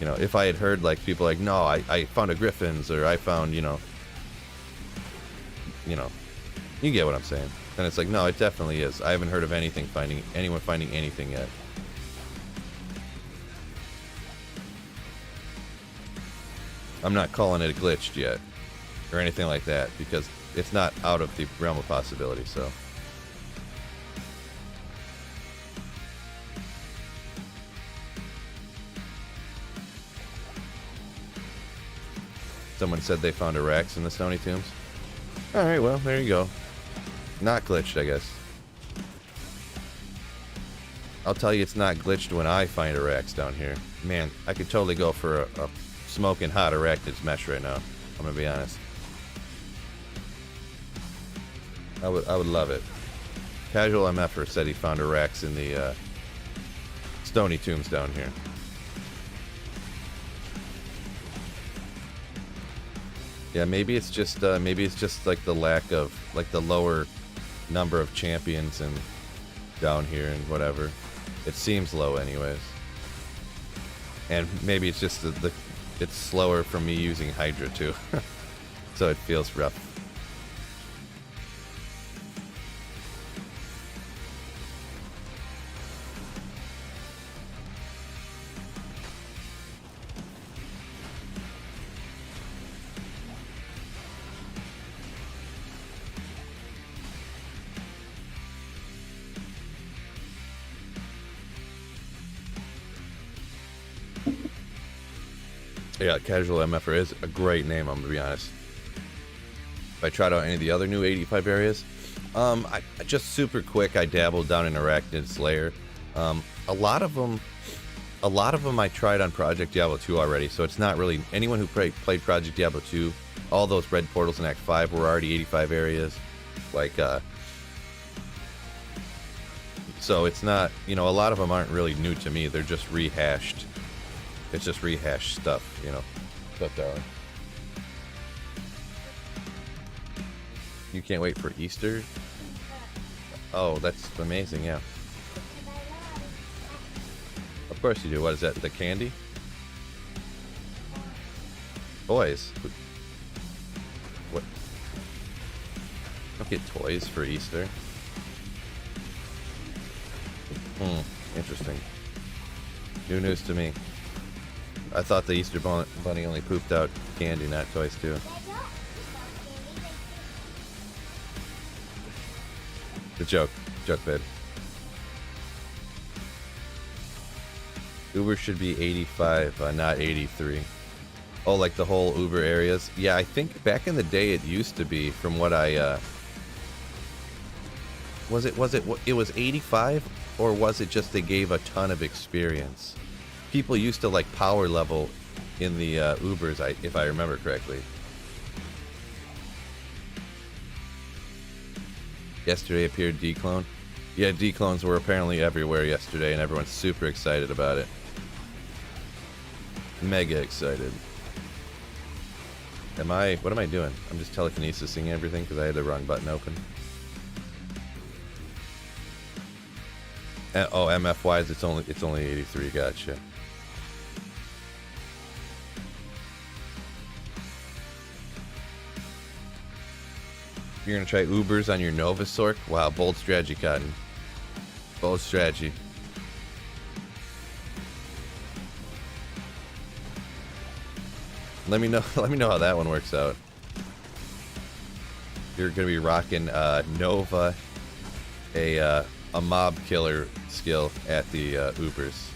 you know, if I had heard, like, people like, no, I found a Griffin's, or I found, you know, you get what I'm saying. And it's like, no, it definitely is. I haven't heard of anyone finding anything yet. I'm not calling it a glitched yet, or anything like that, because it's not out of the realm of possibility, so. Someone said they found a Rex in the Stoney Tombs. Alright, well, there you go. Not glitched, I guess. I'll tell you it's not glitched when I find a Rex down here. Man, I could totally go for a smoking hot Arachnid's mesh right now. I'm gonna be honest. I would love it. Casual MFer said he found a Rex in the Stoney Tombs down here. Yeah, maybe it's just like the lack of, like, the lower number of champions and down here and whatever. It seems low anyways. And maybe it's just it's slower from me using Hydra too. So it feels rough. Yeah, Casual MFer is a great name, I'm gonna be honest. If I tried out any of the other new 85 areas, I just super quick, I dabbled down in Arachnid's Lair. A lot of them I tried on Project Diablo 2 already, so it's not really anyone who played Project Diablo 2. All those red portals in Act 5 were already 85 areas, like so it's not, you know, a lot of them aren't really new to me. They're just rehashed. It's just rehashed stuff, you know. What's up, darling? You can't wait for Easter? Oh, that's amazing, yeah. Of course you do. What is that, the candy? Toys? What? Don't get toys for Easter. Interesting. New news to me. I thought the Easter Bunny only pooped out candy, not toys too. The joke bed. Uber should be 85, not 83. Oh, like the whole Uber areas? Yeah, I think back in the day it used to be, from what I, it was 85, or was it just they gave a ton of experience? People used to, like, power level in the Ubers, if I remember correctly. Yesterday appeared D-Clone. Yeah, D-Clones were apparently everywhere yesterday, and everyone's super excited about it. Mega excited. What am I doing? I'm just telekinesising everything because I had the wrong button open. Oh, MF-wise, it's only 83, gotcha. You're gonna try Ubers on your Nova Sork? Wow, bold strategy, Cotton. Bold strategy. Let me know. Let me know how that one works out. You're gonna be rocking Nova, a mob killer skill at the Ubers.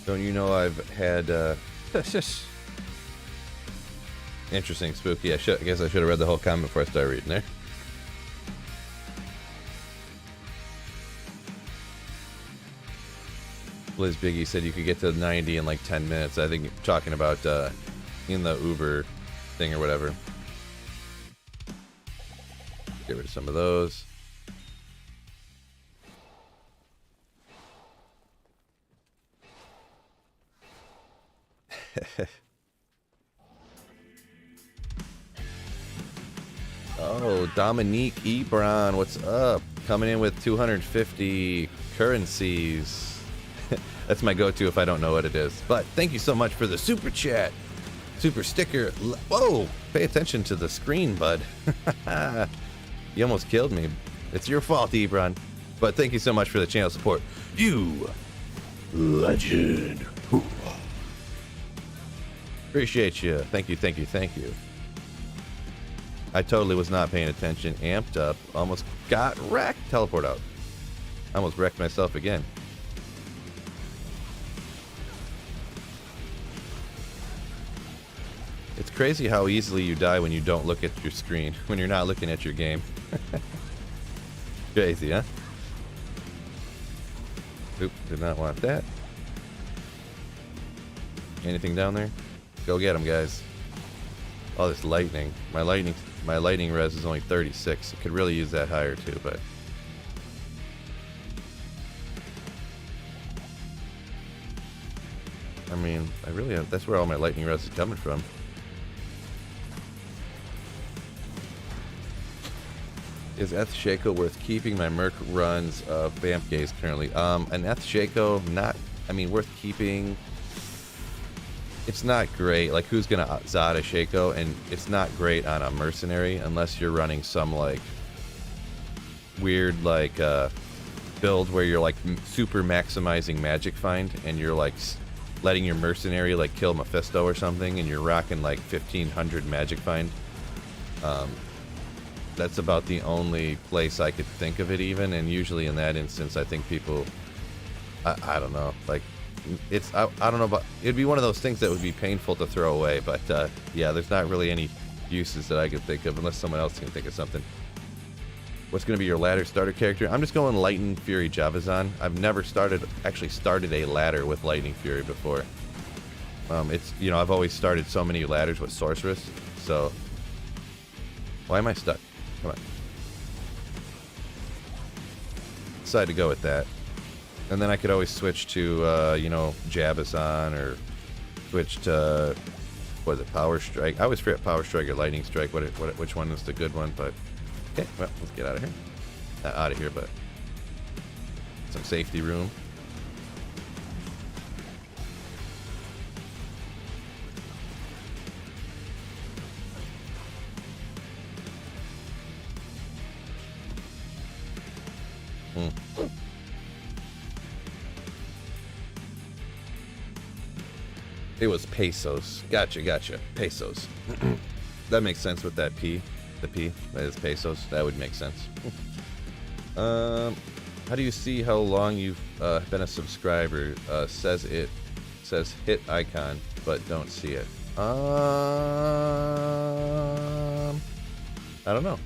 Don't you know I've had interesting, spooky. I guess I should have read the whole comment before I started reading there. Liz Biggie said you could get to 90 in like 10 minutes. I think you're talking about in the Uber thing or whatever. Get rid of some of those. Oh, Dominique Ebron, what's up? Coming in with 250 currencies. That's my go-to if I don't know what it is. But thank you so much for the super chat. Super sticker. Whoa, pay attention to the screen, bud. You almost killed me. It's your fault, Ebron. But thank you so much for the channel support. You legend. Appreciate you. Thank you, thank you, thank you. I totally was not paying attention. Amped up. Almost got wrecked. Teleport out. Almost wrecked myself again. It's crazy how easily you die when you don't look at your screen. When you're not looking at your game. Crazy, huh? Oop, did not want that. Anything down there? Go get them, guys. Oh, this lightning. My lightning res is only 36. I could really use that higher too, but I mean, I really have, that's where all my lightning res is coming from. Is Eth Shaco worth keeping? My Merc runs Vamp Gaze currently. An Eth Shaco, not, I mean, worth keeping. It's not great. Like, who's gonna Zada Shaco? And it's not great on a mercenary unless you're running some like weird like build where you're like super maximizing magic find and you're like letting your mercenary like kill Mephisto or something, and you're rocking like 1500 magic find. That's about the only place I could think of it even, and usually in that instance I think people, I don't know, like it's I don't know, but it'd be one of those things that would be painful to throw away, but yeah, there's not really any uses that I could think of unless someone else can think of something. What's going to be your ladder starter character? I'm just going Lightning Fury Javazan. I've never actually started a ladder with Lightning Fury before. It's, you know, I've always started so many ladders with Sorceress, so why am I stuck? Come on. Decided to go with that. And then I could always switch to, you know, Jabazon, or switch to, what is it, Power Strike. I always forget Power Strike or Lightning Strike, which one is the good one, but okay, well, let's get out of here. Not out of here, but some safety room. It was pesos. Gotcha. Pesos. That makes sense with that P. The P. That is pesos. That would make sense. How do you see how long you've been a subscriber? Says hit icon, but don't see it. I don't know.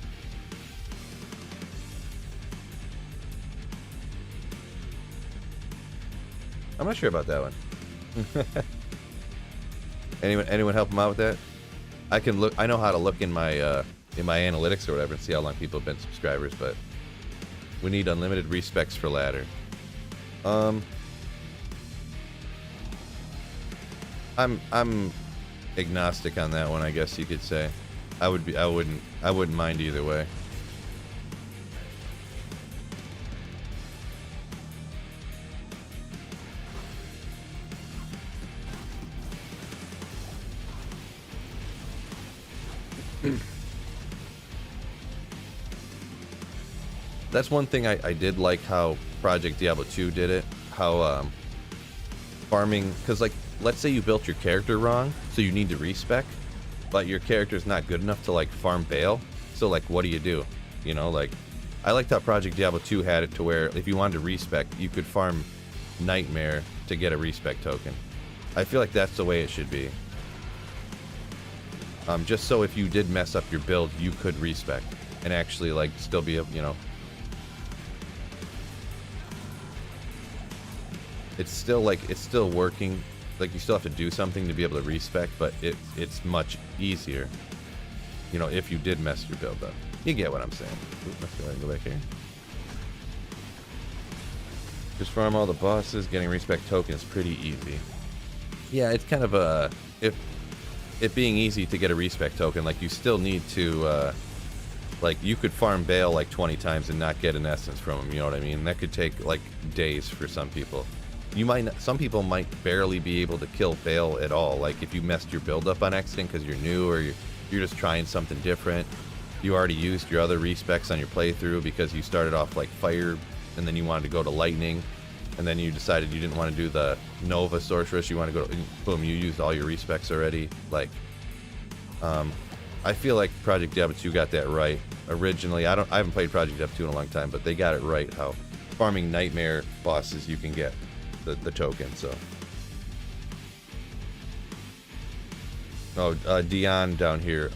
I'm not sure about that one. Anyone help him out with that? I can look. I know how to look in my analytics or whatever and see how long people have been subscribers, but we need unlimited respecs for ladder. I'm agnostic on that one, I guess you could say. I wouldn't mind either way. That's one thing I did like how Project Diablo 2 did it. How farming, because like let's say you built your character wrong, so you need to respec, but your character's not good enough to like farm Bale. So like what do? You know, like I liked how Project Diablo 2 had it to where if you wanted to respec, you could farm Nightmare to get a respec token. I feel like that's the way it should be. Just so if you did mess up your build, you could respec and actually like still be able, you know. It's still working. Like you still have to do something to be able to respec, but it's much easier. You know, if you did mess your build up. You get what I'm saying. Ooh, let's go ahead and go back here. Just farm all the bosses, getting respec token is pretty easy. Yeah, it's kind of a it being easy to get a respec token, like you still need to like you could farm Bale like 20 times and not get an essence from him, you know what I mean? That could take like days for some people. You might not, some people might barely be able to kill Bale at all. Like if you messed your build up on accident because you're new or you're just trying something different. You already used your other respecs on your playthrough because you started off like fire and then you wanted to go to lightning and then you decided you didn't want to do the Nova sorceress. You want to go to, boom, you used all your respecs already. Like, I feel like Project Diablo 2 got that right originally. I haven't played Project Diablo 2 in a long time, but they got it right how farming Nightmare bosses you can get the token. So Dion down here,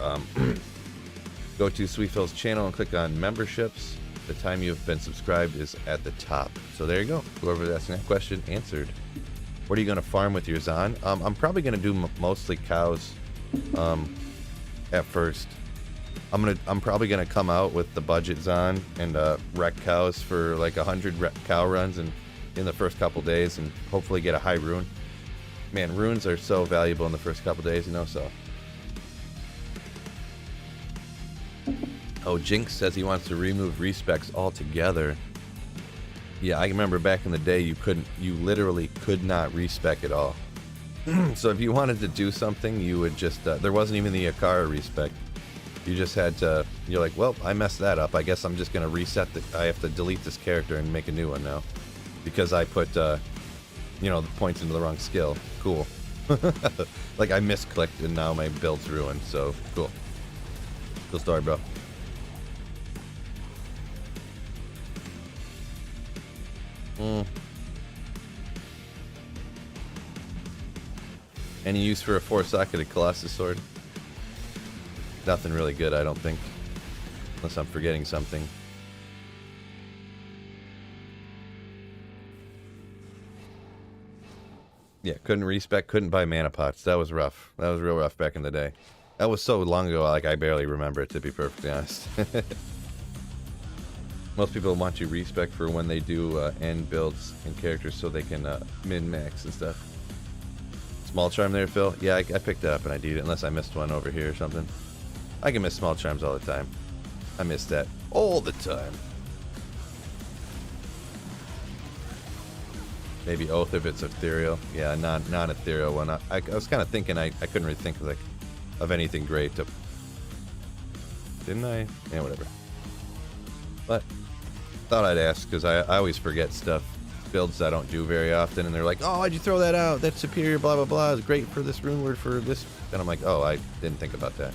go to Sweetphil's channel and click on memberships. The time you've been subscribed is at the top. So there you go. Whoever's asking that question answered. What are you going to farm with your Zon? I'm probably going to do mostly cows at first. I'm probably going to come out with the budget Zon and wreck cows for like 100 cow runs in the first couple days and hopefully get a high rune. Man, runes are so valuable in the first couple days, you know, so. Oh, Jinx says he wants to remove respecs altogether. Yeah, I remember back in the day you literally could not respec at all. So if you wanted to do something, you would just, there wasn't even the Akara respec. You just had to, you're like, well, I messed that up. I guess I'm just going to reset I have to delete this character and make a new one now. Because I put, you know, the points into the wrong skill. Cool. Like I misclicked and now my build's ruined, so cool. Cool story, bro. Any use for a 4-socketed Colossus sword? Nothing really good, I don't think. Unless I'm forgetting something. Yeah, couldn't respec, couldn't buy mana pots. That was rough. That was real rough back in the day. That was so long ago, like I barely remember it, to be perfectly honest. Most people want you respec for when they do end builds and characters so they can min-max and stuff. Small charm there, Phil? Yeah, I picked it up and I did it, unless I missed one over here or something. I can miss small charms all the time. I miss that all the time. Maybe Oath if it's ethereal. Yeah, non-ethereal one. I was kind of thinking I couldn't really think of anything great to... Didn't I? Yeah, whatever. But thought I'd ask because I always forget stuff. Builds I don't do very often, and they're like, oh, why'd you throw that out? That's superior, blah, blah, blah. It's great for this rune word for this. And I'm like, oh, I didn't think about that.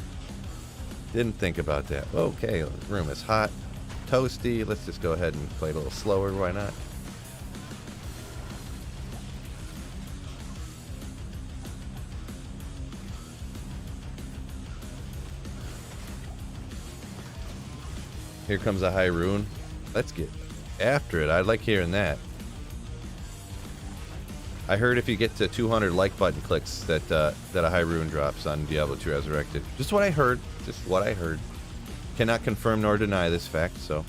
Didn't think about that. Okay, the room is hot, toasty. Let's just go ahead and play it a little slower. Why not? Here comes a high rune. Let's get after it. I like hearing that. I heard if you get to 200 like button clicks that a high rune drops on Diablo 2 Resurrected. Just what I heard. Just what I heard. Cannot confirm nor deny this fact, so.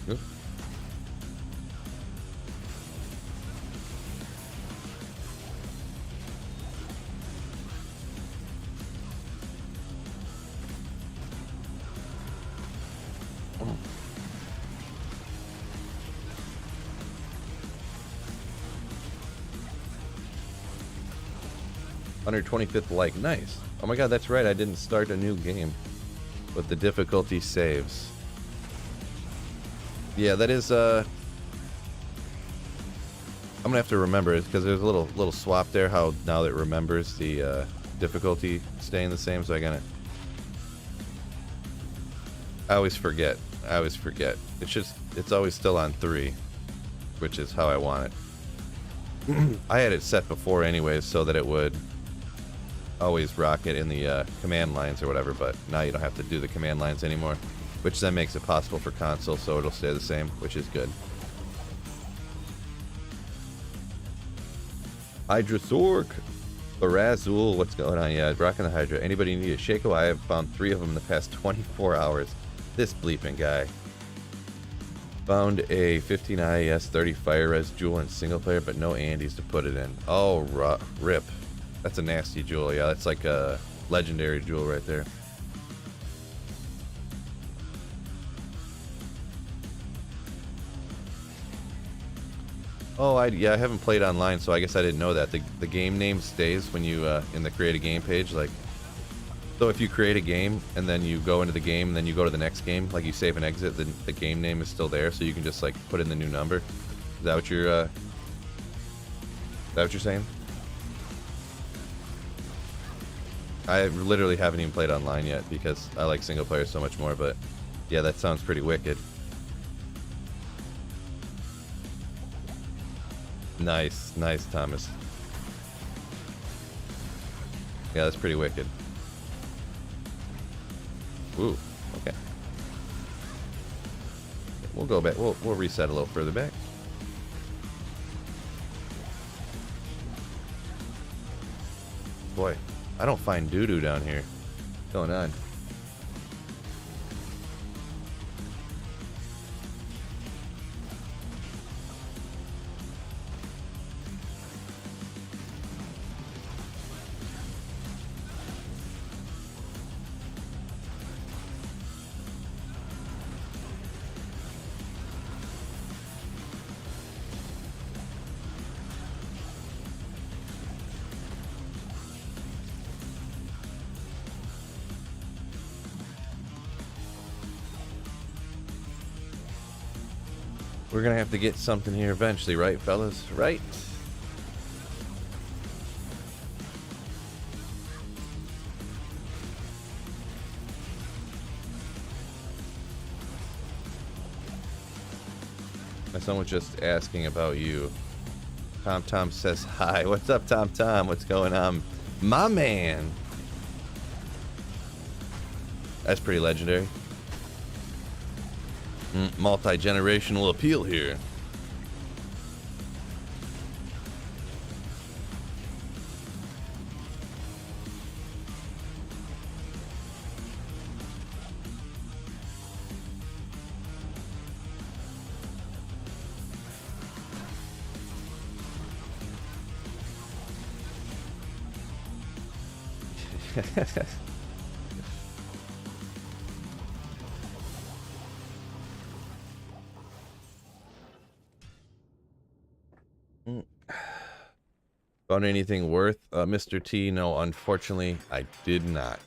Oop. Oh. 125th like. Nice. Oh my god, that's right. I didn't start a new game. But the difficulty saves. Yeah, that is, I'm gonna have to remember it, because there's a little swap there, how now it remembers the, difficulty staying the same, so I always forget. It's always still on 3, which is how I want it. I had it set before anyways, so that it would always rock it in the command lines or whatever, but now you don't have to do the command lines anymore, which then makes it possible for console, so it'll stay the same, which is good. Hydrasork, Barazul, what's going on? Yeah, rocking the Hydra. Anybody need a Shaco? I have found 3 of them in the past 24 hours. This bleeping guy. Found a 15 IES 30 Fire Res Jewel in single player, but no Andes to put it in. Oh, rip. That's a nasty jewel. Yeah, that's like a legendary jewel right there. Oh, yeah, I haven't played online, so I guess I didn't know that. The game name stays when you, in the create a game page, like, so if you create a game, and then you go into the game, and then you go to the next game, like you save and exit, the game name is still there, so you can just, like, put in the new number. Is that what you're saying? I literally haven't even played online yet, because I like single player so much more, but, yeah, that sounds pretty wicked. Nice, Thomas. Yeah, that's pretty wicked. Ooh, okay. We'll go back. We'll reset a little further back. Boy, I don't find doo-doo down here. What's going on? We're gonna have to get something here eventually, right, fellas? Right? Someone just asking about you. Tom says hi. What's up, Tom? What's going on? My man! That's pretty legendary. Multi-generational appeal here. Found anything worth, Mr. T? No, unfortunately, I did not.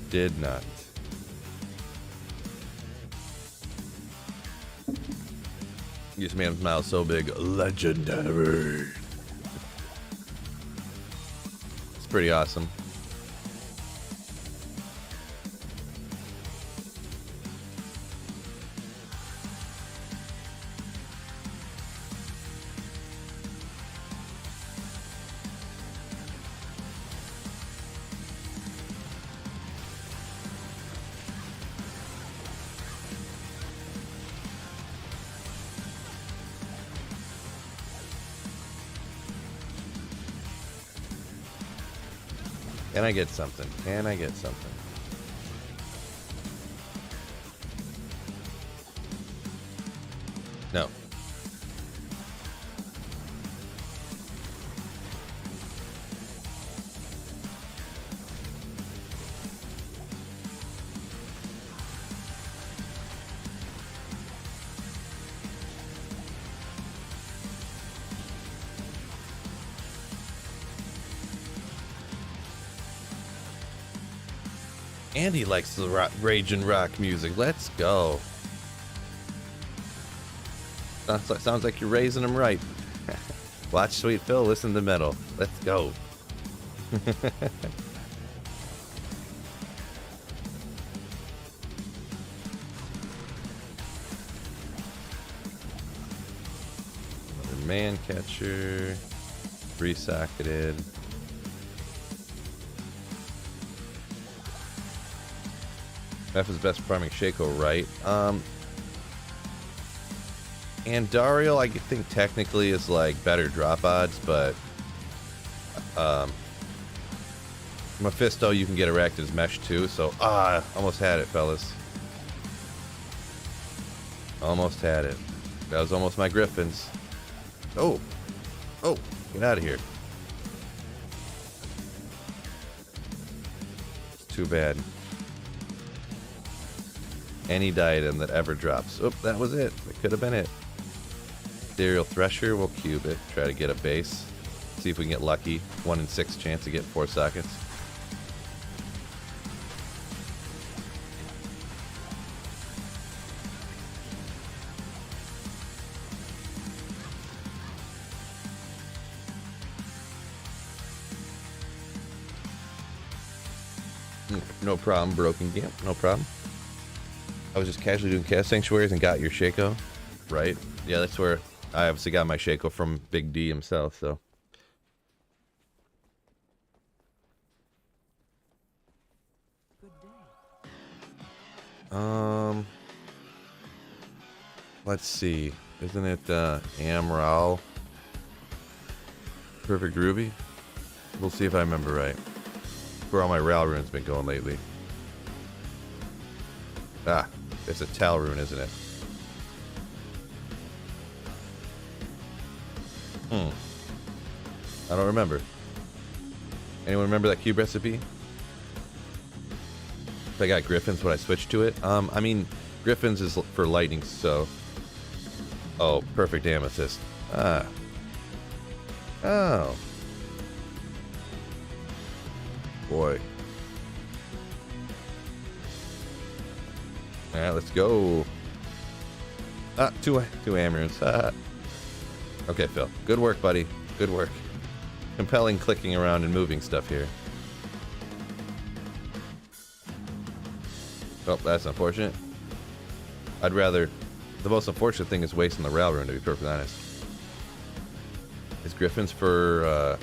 Did not. This man's mouth so big, legendary. It's pretty awesome. Can I get something? Can I get something? Andy likes the raging rock music. Let's go. Sounds like you're raising him right. Watch Sweet Phil, listen to metal. Let's go. Another man catcher. Resocketed. F is best farming Shaco, right? Andariel, I think technically is like better drop odds, but Mephisto, you can get Arachnid's Mesh too, so almost had it, fellas. Almost had it. That was almost my Griffins. Oh, get out of here. It's too bad. Any diadem that ever drops. Oh, that was it. That could have been it. Ethereal Thresher, we'll cube it. Try to get a base. See if we can get lucky. 1 in 6 chance to get 4 sockets. No problem, Broken Gimp. No problem. I was just casually doing cast sanctuaries and got your Shaco. Right? Yeah, that's where I obviously got my Shaco from Big D himself, so. Let's see. Isn't it Amral? Perfect Ruby? We'll see if I remember right. Where all my Ral runes been going lately. Ah, it's a Tal rune, isn't it? I don't remember. Anyone remember that cube recipe? If I got Griffins, would I switch to it? I mean, Griffins is for lightning, so... Oh, perfect amethyst. Ah. Oh. Boy. Alright, let's go. Two Amaranths. Okay, Phil. Good work, buddy. Good work. Compelling clicking around and moving stuff here. Oh, that's unfortunate. I'd rather... The most unfortunate thing is wasting the Ral rune, to be perfectly honest. Is Griffins for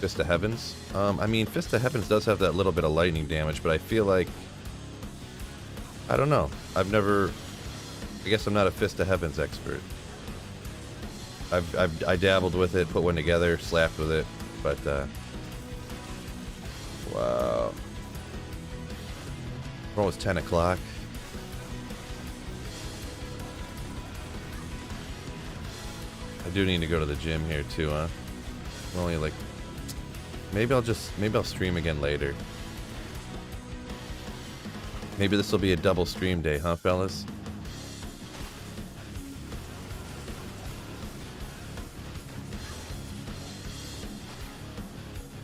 Fist of Heavens? I mean, Fist of Heavens does have that little bit of lightning damage, but I feel like... I don't know. I've never... I guess I'm not a Fist of Heavens expert. I dabbled with it, put one together, slapped with it, but wow. We're almost 10 o'clock. I do need to go to the gym here too, huh? I'm only like, maybe I'll stream again later. Maybe this will be a double stream day, huh, fellas?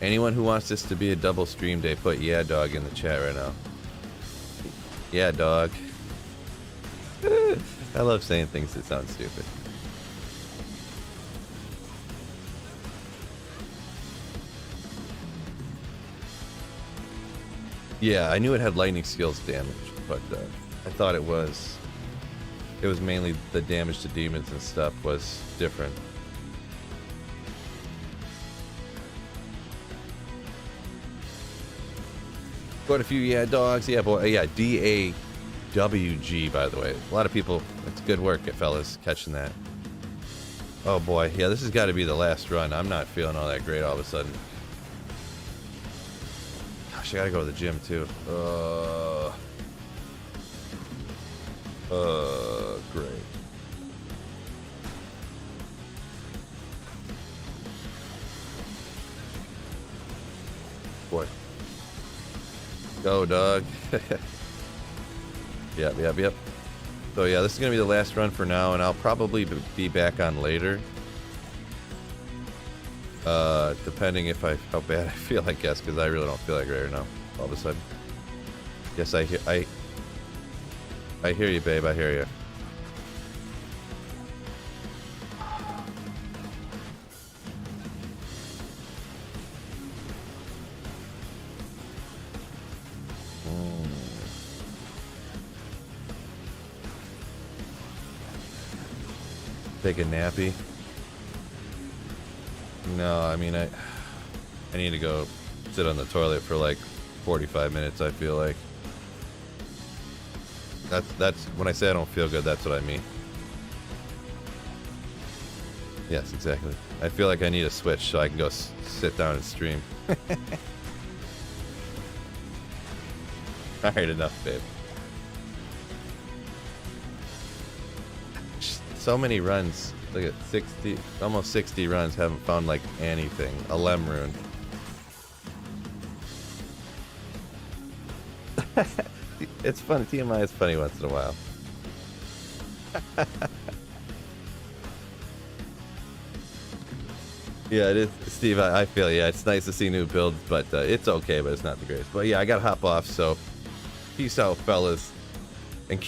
Anyone who wants this to be a double stream day, put yeah dog in the chat right now. Yeah dog. I love saying things that sound stupid. Yeah, I knew it had lightning skills damage, but I thought it was mainly the damage to demons and stuff was different. Quite a few yeah dogs. Yeah, boy. Yeah, D-A-W-G, by the way. A lot of people, it's good work, fellas, catching that. Oh boy. Yeah, this has got to be the last run. I'm not feeling all that great all of a sudden. Gosh, I gotta go to the gym too. Great. Boy. Go, dog. Yep. So yeah, this is gonna be the last run for now, and I'll probably be back on later. Depending how bad I feel, I guess, because I really don't feel like right now, all of a sudden. Yes, I hear you, babe. I hear you. Take a nappy. No, I mean I need to go sit on the toilet for like 45 minutes. I feel like that's when I say I don't feel good. That's what I mean. Yes, exactly. I feel like I need a switch so I can go sit down and stream. All right, enough, babe. So many runs. Look at 60, almost 60 runs. Haven't found like anything. A Lem rune. It's funny. TMI is funny once in a while. Yeah, it is, Steve. I feel yeah. It's nice to see new builds, but it's okay. But it's not the greatest. But yeah, I gotta hop off. So, peace out, fellas.